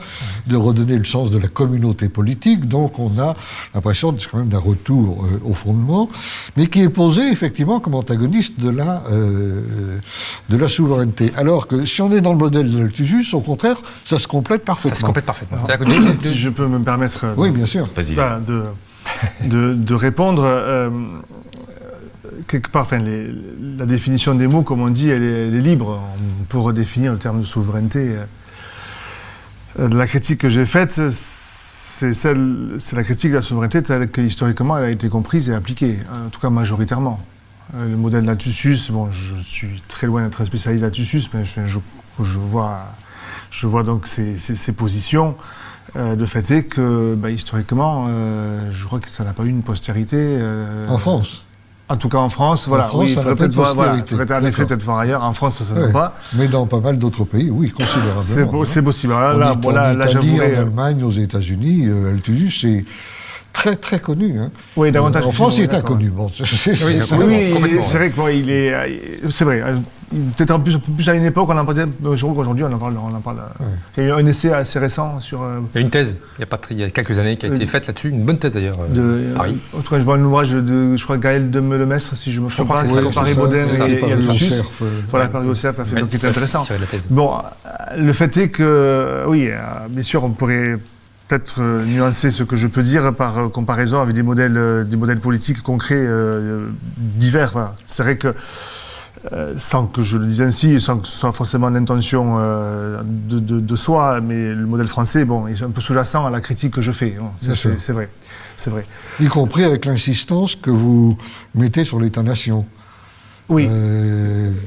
de redonner le sens de la communauté politique. Donc on a l'impression quand même d'un retour au fondement, mais qui est posé effectivement comme antagoniste de la souveraineté. Alors que si on est dans le modèle de l'Althusius, au contraire, ça se complète parfaitement. Ça se complète parfaitement. Si je peux me permettre oui, bien sûr. De répondre, quelque part, la définition des mots, comme on dit, elle est libre. On peut redéfinir le terme de souveraineté. La critique que j'ai faite, c'est la critique de la souveraineté telle que, historiquement, elle a été comprise et appliquée, en tout cas majoritairement. Le modèle d'Althusius, je suis très loin d'être un spécialiste d'Althusius, mais je vois donc ces positions. Le fait est que, historiquement, je crois que ça n'a pas eu une postérité... En France ? En tout cas en France, voilà. France, il faudrait peut-être voir, peut-être voir ailleurs. En France, ça ne va pas. Mais dans pas mal d'autres pays, oui, considérablement. C'est possible. Là, j'avouerais. En Allemagne, aux États-Unis, Altusus, c'est très très connu. Hein. Oui, davantage. En France, il est inconnu. Bon, c'est vrai qu'il est. C'est vrai. Peut-être un peu plus à une époque, on en parlait. Aujourd'hui, on en parle. Ouais. Il y a eu un essai assez récent sur. Il y a une thèse, il y a quelques années, qui a été faite là-dessus, une bonne thèse d'ailleurs, Paris. En tout cas, je vois un ouvrage de, je crois, Gaël Demelemestre, si je me trompe pas, c'est Paris-Baudin et Altusus. Voilà, Paris-Auxerre, ça fait donc c'est intéressant. Bon, le fait est que, oui, bien sûr, on pourrait peut-être nuancer ce que je peux dire par comparaison avec des modèles politiques concrets divers. Voilà. C'est vrai que sans que je le dise ainsi, sans que ce soit forcément l'intention de soi, mais le modèle français, bon, il est un peu sous-jacent à la critique que je fais. Bon, c'est vrai. Y compris avec l'insistance que vous mettez sur l'État-nation. Oui,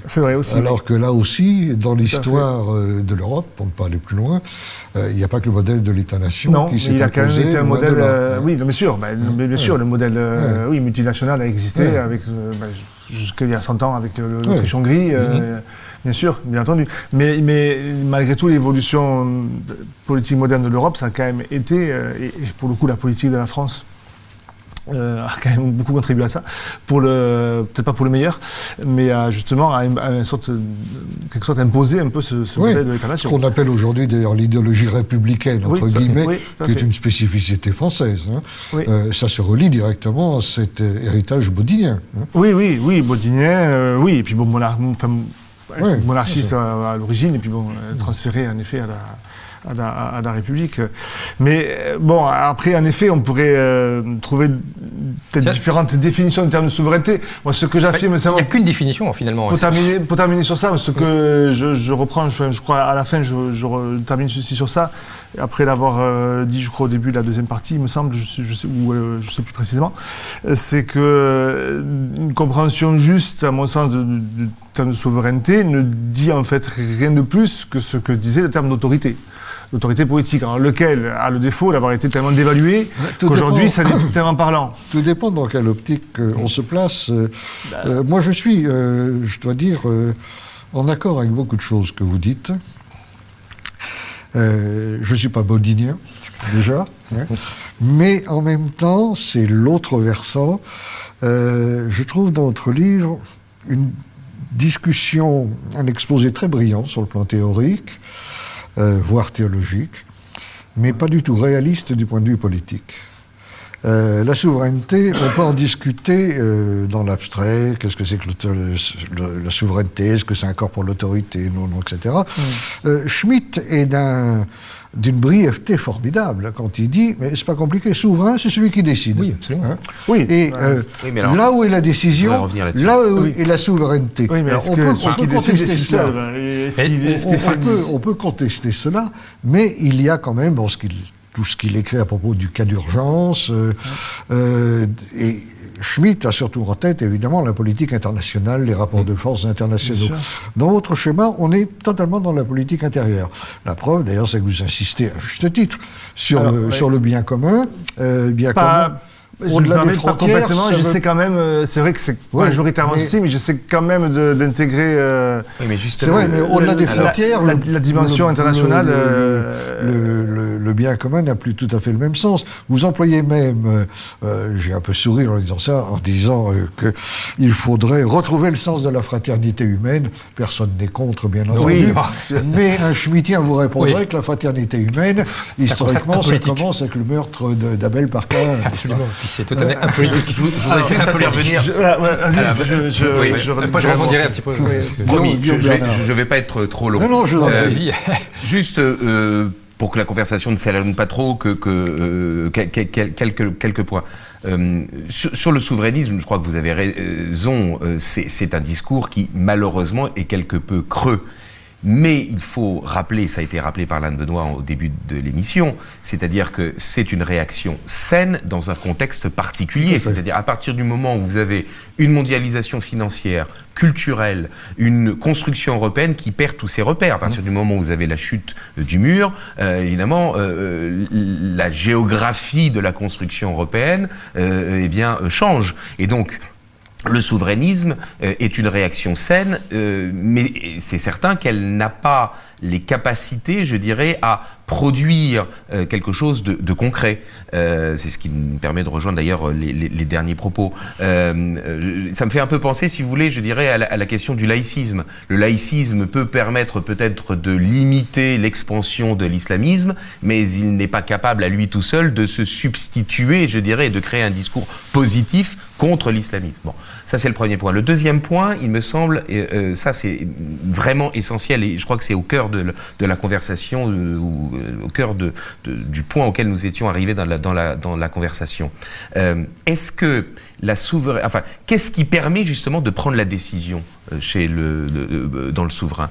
c'est vrai aussi. Alors que là aussi, dans l'histoire de l'Europe, pour ne pas aller plus loin, il n'y a pas que le modèle de l'État-nation qui s'est imposé. Il a quand même été un modèle, oui, bien sûr, bien sûr, le modèle multinational a existé avec jusqu'il y a 100 ans avec l'Autriche-Hongrie, bien sûr, bien entendu. Mais malgré tout, l'évolution politique moderne de l'Europe, ça a quand même été, et pour le coup, la politique de la France a quand même beaucoup contribué à ça, peut-être pas pour le meilleur, mais justement à quelque sorte imposer un peu ce modèle de l'État-nation. Ce qu'on appelle aujourd'hui d'ailleurs l'idéologie républicaine, entre guillemets, qui est une spécificité française. Hein. Ça se relie directement à cet héritage baudinien. Hein. Oui, baudinien, oui, et puis bon, monarchiste à l'origine, et puis bon, transféré en effet à la République. Mais bon, après, en effet, on pourrait trouver peut-être différentes définitions en termes de souveraineté. Moi, ce que j'affirme, c'est... Il n'y a qu'une définition, finalement. Pour terminer sur ça, ce que je reprends, je crois, à la fin, je termine ceci sur ça, après l'avoir dit, je crois, au début de la deuxième partie, il me semble, je sais plus précisément, c'est que une compréhension juste, à mon sens, du terme de souveraineté ne dit en fait rien de plus que ce que disait le terme d'autorité. L'autorité politique, alors lequel a le défaut d'avoir été tellement dévalué qu'aujourd'hui ça n'est plus tellement parlant. Tout dépend dans quelle optique on se place. Moi je suis, je dois dire, en accord avec beaucoup de choses que vous dites. Je ne suis pas baudinien, déjà, hein, mais en même temps, c'est l'autre versant. Je trouve dans votre livre une discussion, un exposé très brillant sur le plan théorique, voire théologique, mais pas du tout réaliste du point de vue politique. La souveraineté, on peut en discuter dans l'abstrait, qu'est-ce que c'est que la souveraineté, est-ce que c'est un corps pour l'autorité, non, etc. Schmitt est d'une brièveté formidable quand il dit, mais c'est pas compliqué, souverain, c'est celui qui décide. Oui, absolument. Hein, oui. Et mais alors, là où est la décision, là où est la souveraineté. Oui, mais on peut contester cela, mais il y a quand même, tout ce qu'il écrit à propos du cas d'urgence, et Schmitt a surtout en tête, évidemment, la politique internationale, les rapports de force internationaux. Dans votre schéma, on est totalement dans la politique intérieure. La preuve, d'ailleurs, c'est que vous insistez à juste titre sur le bien commun. Au-delà des frontières, pas complètement, j'essaie quand même, c'est vrai que c'est majoritairement ceci, mais j'essaie quand même d'intégrer oui, mais justement, c'est vrai, mais au-delà des frontières, la dimension internationale. Le bien commun n'a plus tout à fait le même sens. Vous employez même, j'ai un peu souri en disant ça, en disant qu'il faudrait retrouver le sens de la fraternité humaine. Personne n'est contre, bien entendu. Mais un schmittien vous répondrait que la fraternité humaine, historiquement, ça commence avec le meurtre d'Abel par Caïn. Absolument. C'est totalement impolitique. Je voudrais juste intervenir. Je rebondirai un petit peu. Promis, je ne vais pas être trop long. Non, je juste pour que la conversation ne s'éloigne pas trop, quelques points. Sur le souverainisme, je crois que vous avez raison, c'est un discours qui, malheureusement, est quelque peu creux. Mais il faut rappeler, ça a été rappelé par Alain Benoît au début de l'émission, c'est-à-dire que c'est une réaction saine dans un contexte particulier. C'est-à-dire à partir du moment où vous avez une mondialisation financière, culturelle, une construction européenne qui perd tous ses repères. À partir du moment où vous avez la chute du mur, évidemment, la géographie de la construction européenne change. Et donc, le souverainisme est une réaction saine, mais c'est certain qu'elle n'a pas les capacités, je dirais, à produire quelque chose de concret. C'est ce qui me permet de rejoindre d'ailleurs les derniers propos. Ça me fait un peu penser, si vous voulez, je dirais, à la question du laïcisme. Le laïcisme peut permettre peut-être de limiter l'expansion de l'islamisme, mais il n'est pas capable à lui tout seul de se substituer, je dirais, et de créer un discours positif contre l'islamisme. Bon, ça c'est le premier point. Le deuxième point, il me semble, ça c'est vraiment essentiel, et je crois que c'est au cœur de la conversation, ou au cœur du point auquel nous étions arrivés dans la conversation. Est-ce que la souveraineté, enfin, qu'est-ce qui permet justement de prendre la décision dans le souverain?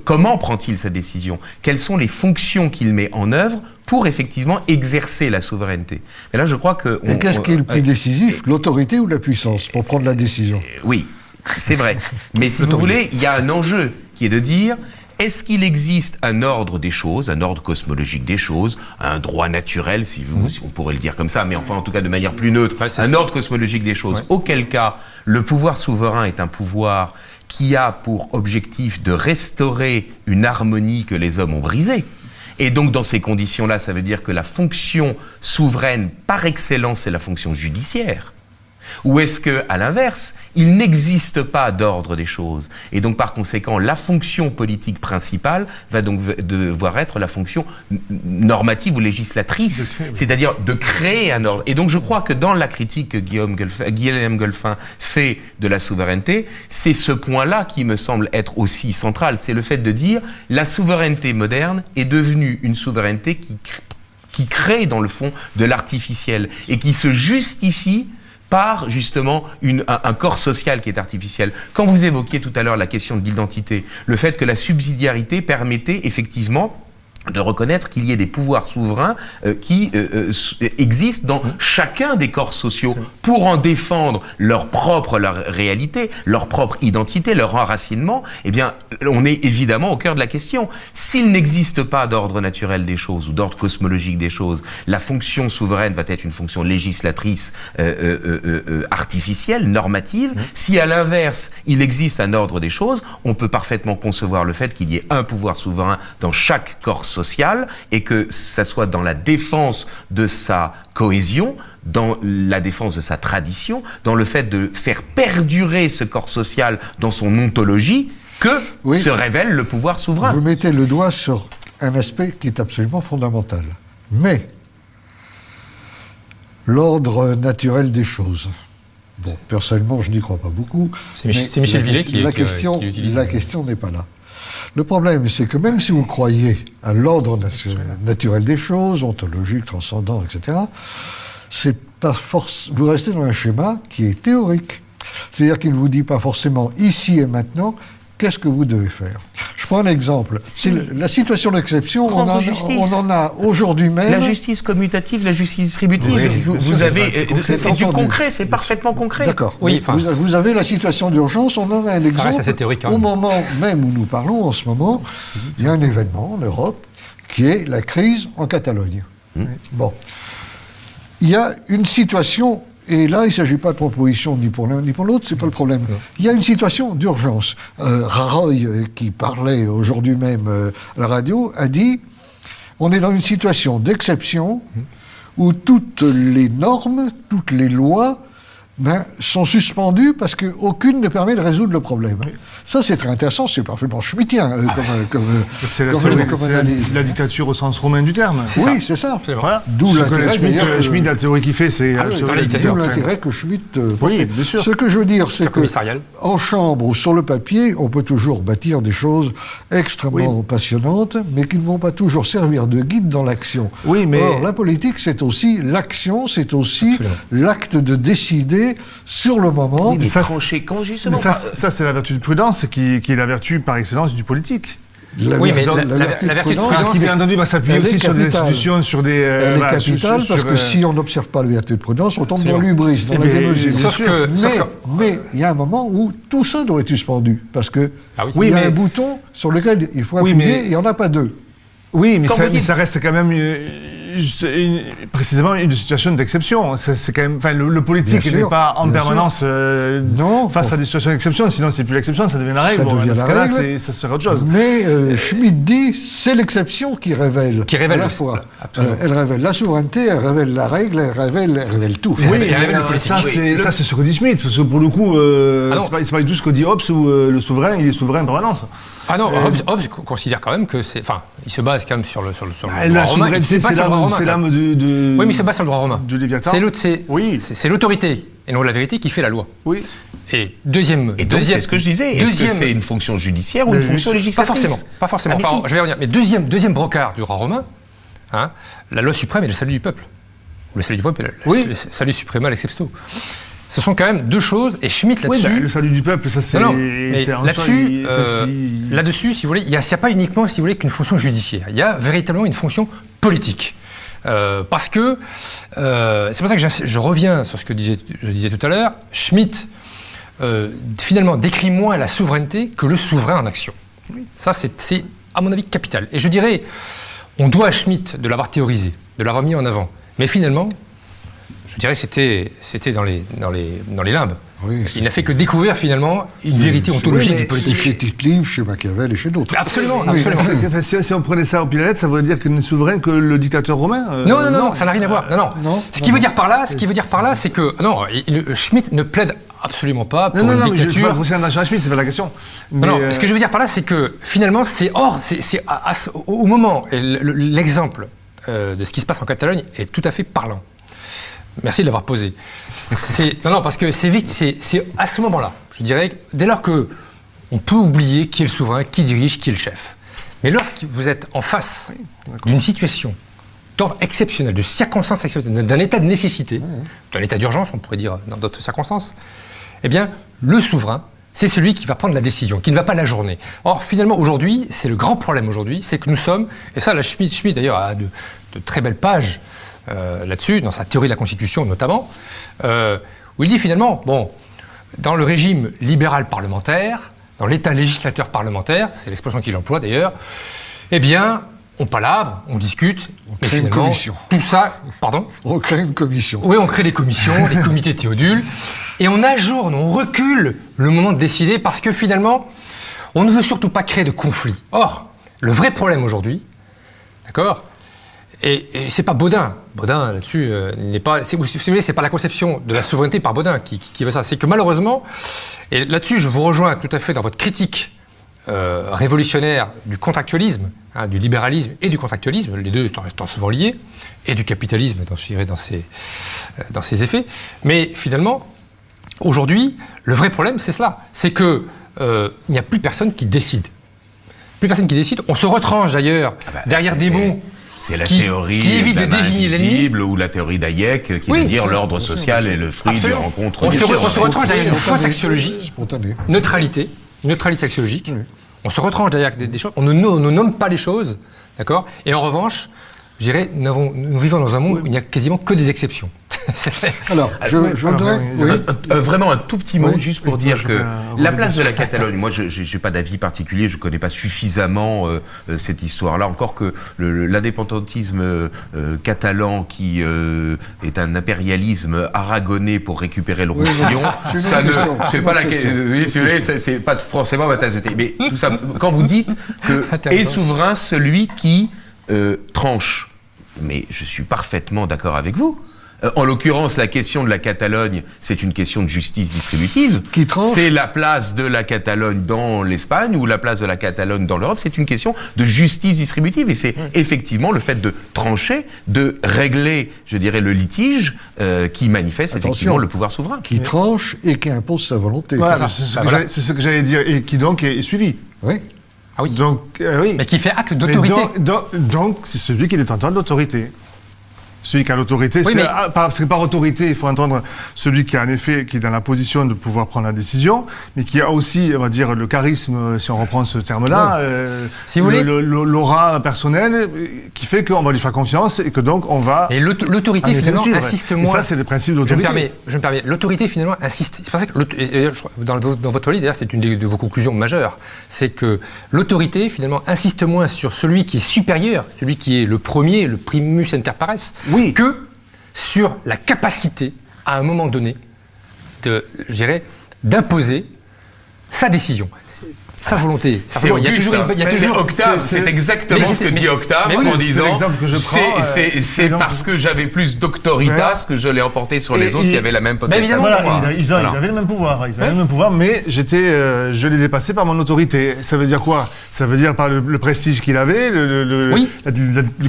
Comment prend-il sa décision? Quelles sont les fonctions qu'il met en œuvre pour effectivement exercer la souveraineté? Et là, je crois que... Et qu'est-ce qui est le plus décisif, l'autorité ou la puissance, pour prendre la décision? Oui, c'est vrai. Mais si vous voulez, il y a un enjeu qui est de dire... Est-ce qu'il existe un ordre des choses, un ordre cosmologique des choses, un droit naturel, si on pourrait le dire comme ça, mais enfin en tout cas de manière plus neutre, un ordre cosmologique des choses, auquel cas le pouvoir souverain est un pouvoir qui a pour objectif de restaurer une harmonie que les hommes ont brisée. Et donc dans ces conditions-là, ça veut dire que la fonction souveraine par excellence, c'est la fonction judiciaire. Ou est-ce que, à l'inverse, il n'existe pas d'ordre des choses? Et donc, par conséquent, la fonction politique principale va donc devoir être la fonction normative ou législatrice, c'est-à-dire de créer un ordre. Et donc, je crois que dans la critique que Guillaume Goelfin fait de la souveraineté, c'est ce point-là qui me semble être aussi central. C'est le fait de dire la souveraineté moderne est devenue une souveraineté qui crée, dans le fond, de l'artificiel et qui se justifie par justement un corps social qui est artificiel. Quand vous évoquiez tout à l'heure la question de l'identité, le fait que la subsidiarité permettait effectivement de reconnaître qu'il y ait des pouvoirs souverains qui existent dans chacun des corps sociaux pour en défendre leur réalité, leur propre identité, leur enracinement. Eh bien, on est évidemment au cœur de la question. S'il n'existe pas d'ordre naturel des choses ou d'ordre cosmologique des choses, la fonction souveraine va être une fonction législatrice artificielle, normative. Si à l'inverse, il existe un ordre des choses, on peut parfaitement concevoir le fait qu'il y ait un pouvoir souverain dans chaque corps social et que ça soit dans la défense de sa cohésion, dans la défense de sa tradition, dans le fait de faire perdurer ce corps social dans son ontologie que se révèle le pouvoir souverain. Vous mettez le doigt sur un aspect qui est absolument fondamental. Mais l'ordre naturel des choses. Bon, personnellement, je n'y crois pas beaucoup. C'est Michel Villet qui l'utilise. La question n'est pas là. Le problème, c'est que même si vous croyez à l'ordre naturel des choses, ontologique, transcendant, etc., c'est par force, vous restez dans un schéma qui est théorique. C'est-à-dire qu'il ne vous dit pas forcément ici et maintenant qu'est-ce que vous devez faire. Je prends un exemple. La situation d'exception, on en a aujourd'hui même. La justice commutative, la justice distributive. Vous avez, c'est du concret, c'est parfaitement concret. D'accord. Oui, vous avez la situation d'urgence, on en a un exemple. Ça reste assez théorique. Au moment même où nous parlons, en ce moment, il y a un événement en Europe qui est la crise en Catalogne. Bon. Il y a une situation. Et là, il ne s'agit pas de proposition ni pour l'un ni pour l'autre, ce n'est pas le problème. Il y a une situation d'urgence. Raroy, qui parlait aujourd'hui même à la radio, a dit on est dans une situation d'exception où toutes les normes, toutes les lois sont suspendues parce qu'aucune ne permet de résoudre le problème. Ça, c'est très intéressant, c'est parfaitement schmittien c'est la dictature au sens romain du terme. Oui, c'est ça. Voilà. D'où l'intérêt. Schmitt, la théorie qu'il fait, c'est d'où l'intérêt que Schmitt. Oui, bien sûr. Ce que je veux dire, c'est qu'en chambre ou sur le papier, on peut toujours bâtir des choses extrêmement passionnantes, mais qui ne vont pas toujours servir de guide dans l'action. Oui, mais... Or, la politique, c'est aussi l'action, c'est aussi l'acte de décider sur le moment. Oui, ça, c'est la vertu de prudence qui est la vertu par excellence du politique. La vertu de prudence qui, bien entendu, va s'appuyer aussi sur des institutions, sur des... elle est capitale, parce que si on n'observe pas la vertu de prudence, on tombe dans l'hubris, dans la démesure. Mais il y a un moment où tout ça doit être suspendu, parce que il y a un bouton sur lequel il faut appuyer, et il n'y en a pas deux. Oui, mais ça reste quand même précisément une situation d'exception. C'est quand même, enfin, le politique n'est pas en permanence face à des situations d'exception, sinon c'est plus l'exception, ça devient la règle. Dans ce cas-là, ça serait autre chose. Mais Schmitt dit c'est l'exception qui révèle à la fois. Elle révèle la souveraineté, elle révèle la règle, elle révèle tout. Oui, mais ça c'est ce que dit Schmitt, parce que pour le coup, c'est pas du tout ce que dit Hobbes où le souverain, il est souverain en permanence. Ah non, Hobbes considère quand même que c'est... Enfin, il se base quand même sur le droit romain. La souveraineté, c'est l'âme de... Oui, mais il se base sur le droit romain. Du Léviathan. C'est l'autorité, et non la vérité, qui fait la loi. Oui. Et donc, c'est ce que je disais. Est-ce que c'est une fonction judiciaire ou une fonction législatrice? Pas forcément. Enfin, je vais revenir. Mais deuxième brocard du droit romain, hein, la loi suprême et le salut du peuple. Ou le salut du peuple et le salut suprême l'excepto. Ce sont quand même deux choses, et Schmitt là-dessus... Oui, le salut du peuple, ça c'est... Non, mais là-dessus, si vous voulez, il n'y a pas uniquement, si vous voulez, qu'une fonction judiciaire. Il y a véritablement une fonction politique. Parce que, c'est pour ça que je reviens sur ce que je disais tout à l'heure, Schmitt, finalement, décrit moins la souveraineté que le souverain en action. Ça, c'est, à mon avis, capital. Et je dirais, on doit à Schmitt de l'avoir théorisé, de l'avoir mis en avant. Mais finalement... Je dirais que c'était dans les limbes. Oui, il n'a fait que découvrir finalement une vérité ontologique du politique. Chez Tite-Live, chez Machiavel et chez d'autres. Absolument. Si on prenait ça au pied de la lettre, ça voudrait dire qu'il n'est souverain que le dictateur romain. Non, ça n'a rien à voir. Non. Ce qu'il veut dire par là, c'est que Schmitt ne plaide absolument pas pour une dictature. Non, Schmitt, c'est pas la question. Ce que je veux dire par là, c'est que finalement, au moment, et l'exemple de ce qui se passe en Catalogne est tout à fait parlant. Merci de l'avoir posé. Parce que c'est à ce moment-là, je dirais, dès lors qu'on peut oublier qui est le souverain, qui dirige, qui est le chef. Mais lorsque vous êtes en face d'une situation d'ordre exceptionnel, de circonstances exceptionnelles, d'un état de nécessité, d'un état d'urgence, on pourrait dire dans d'autres circonstances, eh bien, le souverain, c'est celui qui va prendre la décision, qui ne va pas l'ajourner. Or, finalement, aujourd'hui, c'est le grand problème aujourd'hui, c'est que nous sommes, et ça, Schmitt d'ailleurs a de très belles pages là-dessus, dans sa théorie de la Constitution notamment, où il dit finalement, dans le régime libéral parlementaire, dans l'état législateur parlementaire, c'est l'expression qu'il emploie d'ailleurs, eh bien, on palabre, on discute, mais finalement, tout ça... Pardon ? On crée une commission. Oui, on crée des commissions, des comités théodules, et on ajourne, on recule le moment de décider, parce que finalement, on ne veut surtout pas créer de conflit. Or, le vrai problème aujourd'hui, d'accord ? Et c'est pas Baudin. Baudin, là-dessus, n'est pas... Si vous voulez, c'est pas la conception de la souveraineté par Baudin qui veut ça. C'est que malheureusement, et là-dessus, je vous rejoins tout à fait dans votre critique révolutionnaire du contractualisme, du libéralisme et du contractualisme, les deux étant souvent liés, et du capitalisme, je dirais, dans ses effets. Mais finalement, aujourd'hui, le vrai problème, c'est cela. C'est que il n'y a plus personne qui décide. Plus personne qui décide. On se retranche d'ailleurs derrière des mots... C'est la théorie de la main invisible ou la théorie d'Hayek qui veut dire l'ordre social est le fruit d'une rencontre. On se retranche derrière une fausse axiologie, neutralité axiologique. On se retranche derrière des choses, on ne nomme pas les choses, d'accord ? Et en revanche, je dirais, nous vivons dans un monde où il n'y a quasiment que des exceptions. Alors, je voudrais... Vraiment un tout petit mot, juste pour dire que la place de la Catalogne, moi je n'ai pas d'avis particulier, je ne connais pas suffisamment cette histoire-là, encore que l'indépendantisme catalan, qui est un impérialisme aragonais pour récupérer le Roussillon, c'est pas c'est pas forcément ma tasse de thé. Mais tout ça, quand vous dites que est souverain celui qui tranche, mais je suis parfaitement d'accord avec vous. En l'occurrence, la question de la Catalogne, c'est une question de justice distributive. C'est la place de la Catalogne dans l'Espagne ou la place de la Catalogne dans l'Europe. C'est une question de justice distributive. Et c'est effectivement le fait de trancher, de régler, je dirais, le litige qui manifeste effectivement le pouvoir souverain. Qui tranche et qui impose sa volonté. Voilà, c'est ce que j'allais dire. Et qui donc est suivi. Oui. Ah oui. Donc, oui. Mais qui fait acte d'autorité. Donc, c'est celui qui est détenteur de l'autorité. Celui qui a l'autorité, Oui, mais... parce que par autorité, il faut entendre celui qui a en effet, qui est dans la position de pouvoir prendre la décision, mais qui a aussi, on va dire, le charisme, si on reprend ce terme-là, si vous voulez, l'aura personnelle, qui fait qu'on va lui faire confiance et que donc on va... Et l'autorité, finalement, insiste moins... Et ça, c'est le principe de l'autorité. Je me permets. L'autorité, finalement, insiste... C'est pour ça que, dans votre livre, d'ailleurs, c'est une de vos conclusions majeures, c'est que l'autorité, finalement, insiste moins sur celui qui est supérieur, celui qui est le premier, le primus inter pares, que sur la capacité, à un moment donné, d'imposer sa décision, sa volonté. C'est Octave, c'est exactement ce que dit Octave en disant c'est parce que j'avais plus d'autoritas que je l'ai emporté sur les autres qui avaient la même potentialité. Voilà, ils avaient le même pouvoir, mais je l'ai dépassé par mon autorité. Ça veut dire quoi? Ça veut dire par le prestige qu'il avait, le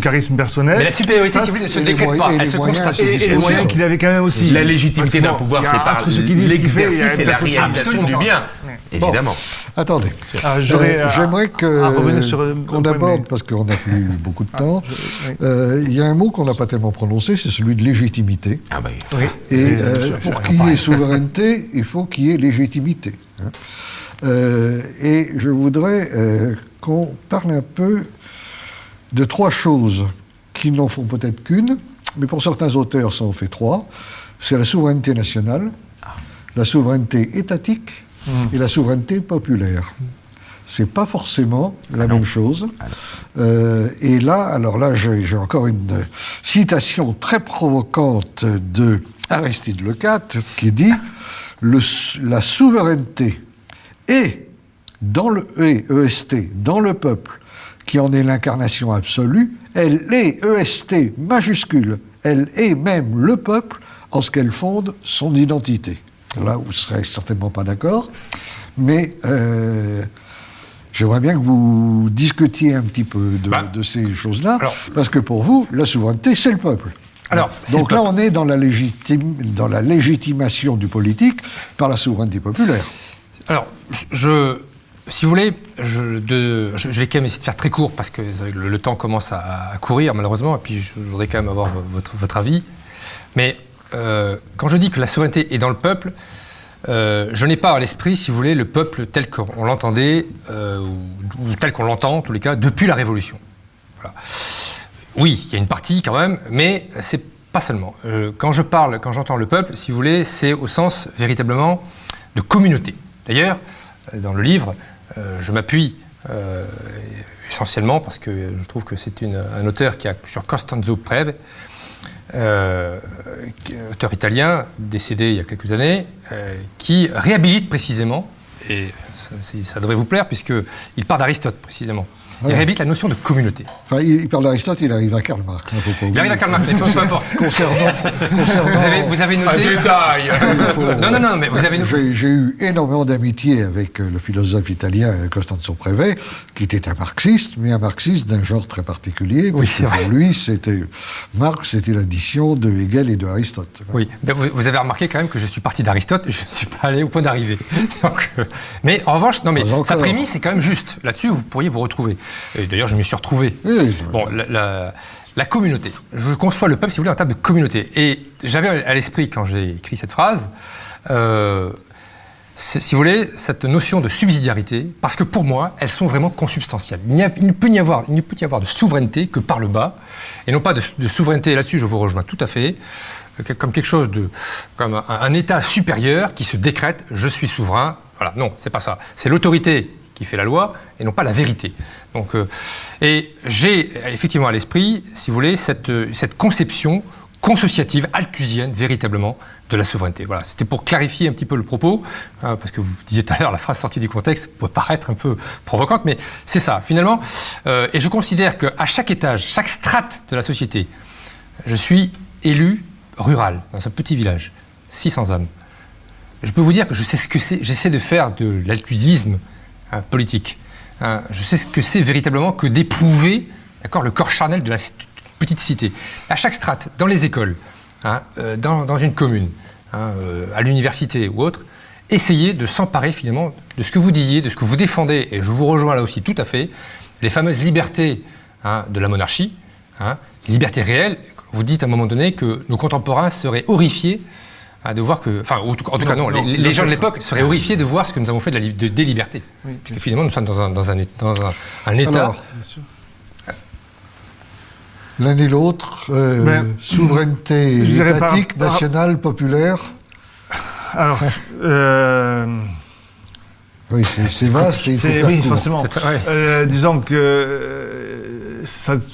charisme personnel. Mais la supériorité civile ne se décrète pas, elle se constate. Et les moyens qu'il avait quand même aussi. La légitimité d'un pouvoir, c'est par l'exercice et la réalisation du bien, évidemment. Attendez. J'aimerais qu'on aborde, parce qu'on n'a plus beaucoup de temps, il y a un mot qu'on n'a pas tellement prononcé, c'est celui de légitimité. Ah ben, et pour qu'il y ait souveraineté, il faut qu'il y ait légitimité. Et je voudrais qu'on parle un peu de trois choses qui n'en font peut-être qu'une, mais pour certains auteurs, ça en fait trois. C'est la souveraineté nationale, la souveraineté étatique et la souveraineté populaire. C'est pas forcément la même chose. Et là, j'ai encore une citation très provocante de Aristide Lecate qui dit la souveraineté est dans le EST, dans le peuple, qui en est l'incarnation absolue. Elle est EST majuscule. Elle est même le peuple en ce qu'elle fonde son identité. Là, vous ne serez certainement pas d'accord, mais j'aimerais bien que vous discutiez un petit peu de ces choses-là, parce que pour vous, la souveraineté, c'est le peuple. Donc là, on est dans la légitimation du politique par la souveraineté populaire. Alors, si vous voulez, je vais quand même essayer de faire très court, parce que le temps commence à courir, malheureusement, et puis je voudrais quand même avoir votre avis. Mais quand je dis que la souveraineté est dans le peuple, je n'ai pas à l'esprit, si vous voulez, le peuple tel qu'on l'entendait, ou tel qu'on l'entend, en tous les cas, depuis la Révolution. Voilà. Oui, il y a une partie quand même, mais c'est pas seulement. Quand j'entends le peuple, si vous voulez, c'est au sens véritablement de communauté. D'ailleurs, dans le livre, je m'appuie essentiellement, parce que je trouve que c'est un auteur qui a sur Costanzo Preve, auteur italien, décédé il y a quelques années, qui réhabilite précisément, et ça devrait vous plaire, puisqu'il part d'Aristote précisément. Il réhabilite la notion de communauté. Enfin, il parle d'Aristote, il arrive à Karl Marx. Il arrive à Karl Marx, mais peu importe. Concernant vous avez noté... Un détail. Non, mais vous avez noté... J'ai eu énormément d'amitié avec le philosophe italien Costanzo Preve, qui était un marxiste, mais un marxiste d'un genre très particulier. Oui, c'est pour lui, Marx, c'était l'addition de Hegel et de Aristote. Oui, mais vous avez remarqué quand même que je suis parti d'Aristote, je ne suis pas allé au point d'arrivée. Mais en revanche, sa prémisse est quand même juste. Là-dessus, vous pourriez vous retrouver. Et d'ailleurs, je m'y suis retrouvé. Oui. Bon, la communauté. Je conçois le peuple, si vous voulez, en termes de communauté. Et j'avais à l'esprit, quand j'ai écrit cette phrase, si vous voulez, cette notion de subsidiarité, parce que pour moi, elles sont vraiment consubstantielles. Il ne peut y avoir de souveraineté que par le bas, et non pas de souveraineté, là-dessus je vous rejoins tout à fait, comme quelque chose comme un État supérieur qui se décrète, je suis souverain. Voilà, non, c'est pas ça. C'est l'autorité qui fait la loi, et non pas la vérité. Donc, et j'ai effectivement à l'esprit, si vous voulez, cette conception consociative, althusienne, véritablement, de la souveraineté. Voilà, c'était pour clarifier un petit peu le propos, parce que vous disiez tout à l'heure, la phrase sortie du contexte peut paraître un peu provocante, mais c'est ça, finalement. Et je considère qu'à chaque étage, chaque strate de la société, je suis élu rural, dans un petit village, 600 hommes. Je peux vous dire que je sais ce que c'est, j'essaie de faire de l'althuisme politique. Je sais ce que c'est véritablement que d'éprouver, le corps charnel de la petite cité. À chaque strate, dans les écoles, dans une commune, à l'université ou autre, essayez de s'emparer finalement de ce que vous disiez, de ce que vous défendez, et je vous rejoins là aussi tout à fait, les fameuses libertés de la monarchie, libertés réelles, vous dites à un moment donné que nos contemporains seraient horrifiés de voir que... Enfin, en tout cas, non, les gens de l'époque seraient horrifiés de voir ce que nous avons fait des libertés. Oui, parce que finalement, nous sommes dans un État... Alors, l'un et l'autre, souveraineté étatique, nationale, populaire. Alors... Oui, c'est vaste et il faut faire oui, court. Forcément. Disons que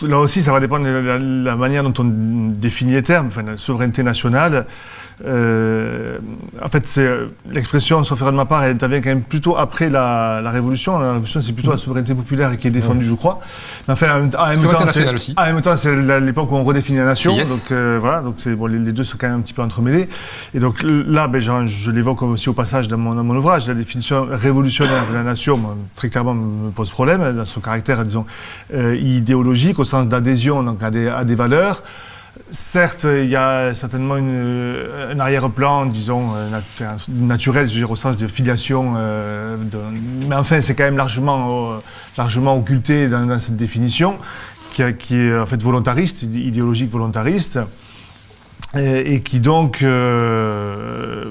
là aussi, ça va dépendre de la manière dont on définit les termes. Enfin, la souveraineté nationale, en fait, l'expression, sauf erreur de ma part, elle intervient quand même plutôt après la Révolution. La Révolution, c'est plutôt la souveraineté populaire qui est défendue, je crois. Mais enfin, en même temps, c'est l'époque où on redéfinit la nation. Yes. Donc voilà, donc les deux sont quand même un petit peu entremêlés. Et donc là, je l'évoque aussi au passage dans mon ouvrage, la définition révolutionnaire de la nation, très clairement, me pose problème, dans son caractère, disons, idéologique, au sens d'adhésion donc à des valeurs. Certes, il y a certainement un arrière-plan, disons, naturel, je veux dire, au sens de filiation, mais enfin, c'est quand même largement occulté dans cette définition, qui est en fait volontariste, idéologique volontariste, et qui donc, ne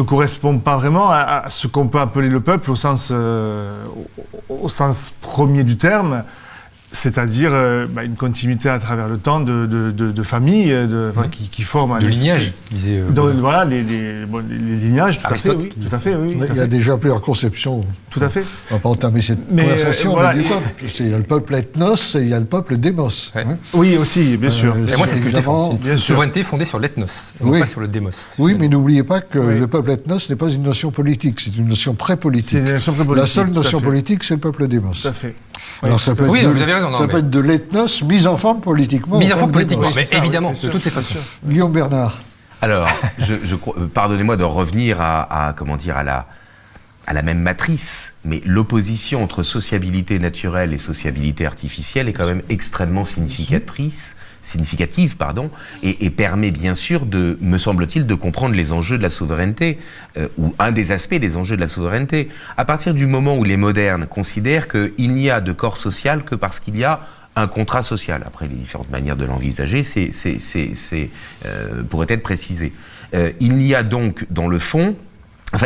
correspond pas vraiment à ce qu'on peut appeler le peuple au sens premier du terme. C'est-à-dire une continuité à travers le temps de familles qui forment... De lignage, disait... Voilà, les lignages, tout à fait, oui. Tout à fait, oui. Il y a déjà plusieurs conceptions. Tout à fait. On ne va pas entamer cette conversation du peuple. Il y a le peuple ethnos et il y a le peuple démos. Ouais. Hein. Oui, aussi, bien sûr. Et moi, c'est ce que je défends. C'est une souveraineté fondée sur l'ethnos, et non pas sur le démos. Oui, mais n'oubliez pas que le peuple ethnos n'est pas une notion politique, c'est une notion pré-politique. La seule notion politique, c'est le peuple démos. Tout à fait. Alors ça peut vous avez raison. Ça peut être de l'ethnos mis en forme politiquement. Mis en forme politiquement, mais évidemment, de toutes les façons. Guillaume Bernard. Alors, pardonnez-moi de revenir à la même matrice, mais l'opposition entre sociabilité naturelle et sociabilité artificielle est quand même extrêmement significative, et permet bien sûr me semble-t-il, de comprendre les enjeux de la souveraineté, ou un des aspects des enjeux de la souveraineté. À partir du moment où les modernes considèrent qu'il n'y a de corps social que parce qu'il y a un contrat social. Après, les différentes manières de l'envisager, pourrait être précisé. Il n'y a donc, dans le fond,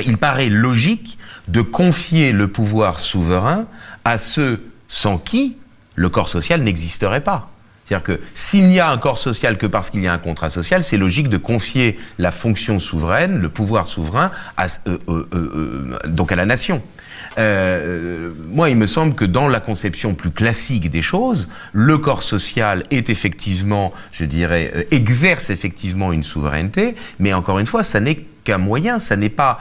il paraît logique de confier le pouvoir souverain à ceux sans qui le corps social n'existerait pas. C'est-à-dire que s'il n'y a un corps social que parce qu'il y a un contrat social, c'est logique de confier la fonction souveraine, le pouvoir souverain, donc à la nation. Moi, il me semble que dans la conception plus classique des choses, le corps social est effectivement, exerce effectivement une souveraineté, mais encore une fois, ça n'est qu'un moyen, ça n'est pas,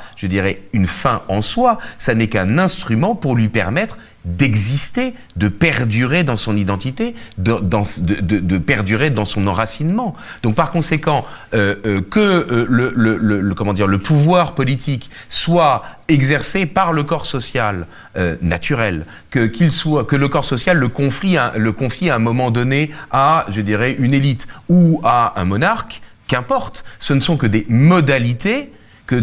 une fin en soi, ça n'est qu'un instrument pour lui permettre d'exister, de perdurer dans son identité, de perdurer dans son enracinement. Donc par conséquent, que le pouvoir politique soit exercé par le corps social naturel, que le corps social le confie à un moment donné à, une élite ou à un monarque, qu'importe, ce ne sont que des modalités, ce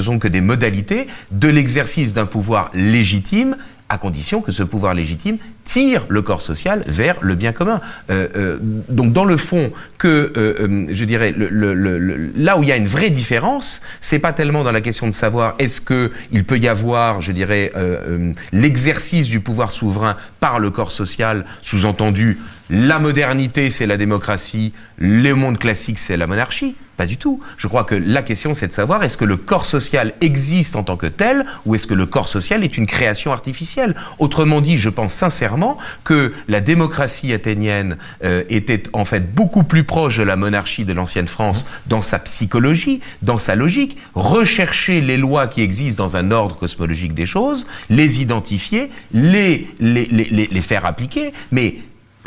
sont que des modalités de l'exercice d'un pouvoir légitime, à condition que ce pouvoir légitime tire le corps social vers le bien commun. Donc dans le fond, là où il y a une vraie différence, c'est pas tellement dans la question de savoir est-ce qu'il peut y avoir, l'exercice du pouvoir souverain par le corps social, sous-entendu la modernité c'est la démocratie, le monde classique c'est la monarchie. Pas du tout. Je crois que la question, c'est de savoir est-ce que le corps social existe en tant que tel ou est-ce que le corps social est une création artificielle. Autrement dit, je pense sincèrement que la démocratie athénienne était en fait beaucoup plus proche de la monarchie de l'ancienne France dans sa psychologie, dans sa logique, rechercher les lois qui existent dans un ordre cosmologique des choses, les identifier, les faire appliquer, mais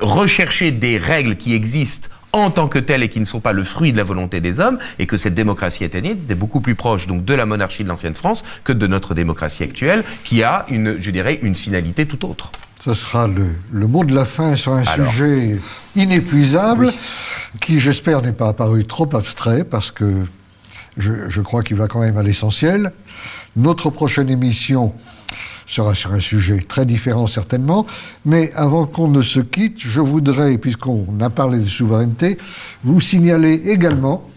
rechercher des règles qui existent en tant que telles et qui ne sont pas le fruit de la volonté des hommes, et que cette démocratie athénienne était beaucoup plus proche donc de la monarchie de l'ancienne France que de notre démocratie actuelle, qui a une finalité tout autre. Ce sera le mot de la fin sur un sujet inépuisable, qui j'espère n'est pas apparu trop abstrait, parce que je crois qu'il va quand même à l'essentiel. Notre prochaine émission sera sur un sujet très différent certainement. Mais avant qu'on ne se quitte, je voudrais, puisqu'on a parlé de souveraineté, vous signaler également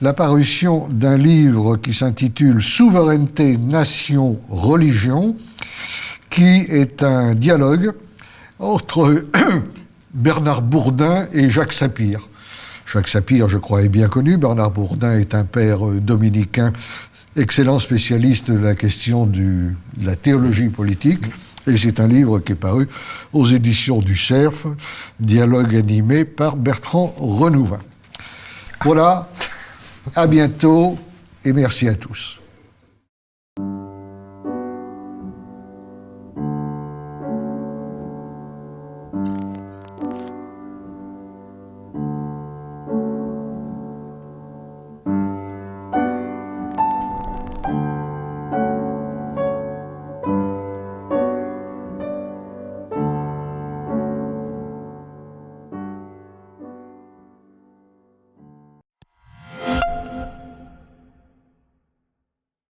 la parution d'un livre qui s'intitule « Souveraineté, nation, religion », qui est un dialogue entre Bernard Bourdin et Jacques Sapir. Jacques Sapir, je crois, est bien connu. Bernard Bourdin est un père dominicain, excellent spécialiste de la question de la théologie politique. Et c'est un livre qui est paru aux éditions du Cerf, dialogue animé par Bertrand Renouvin. Voilà, à bientôt et merci à tous.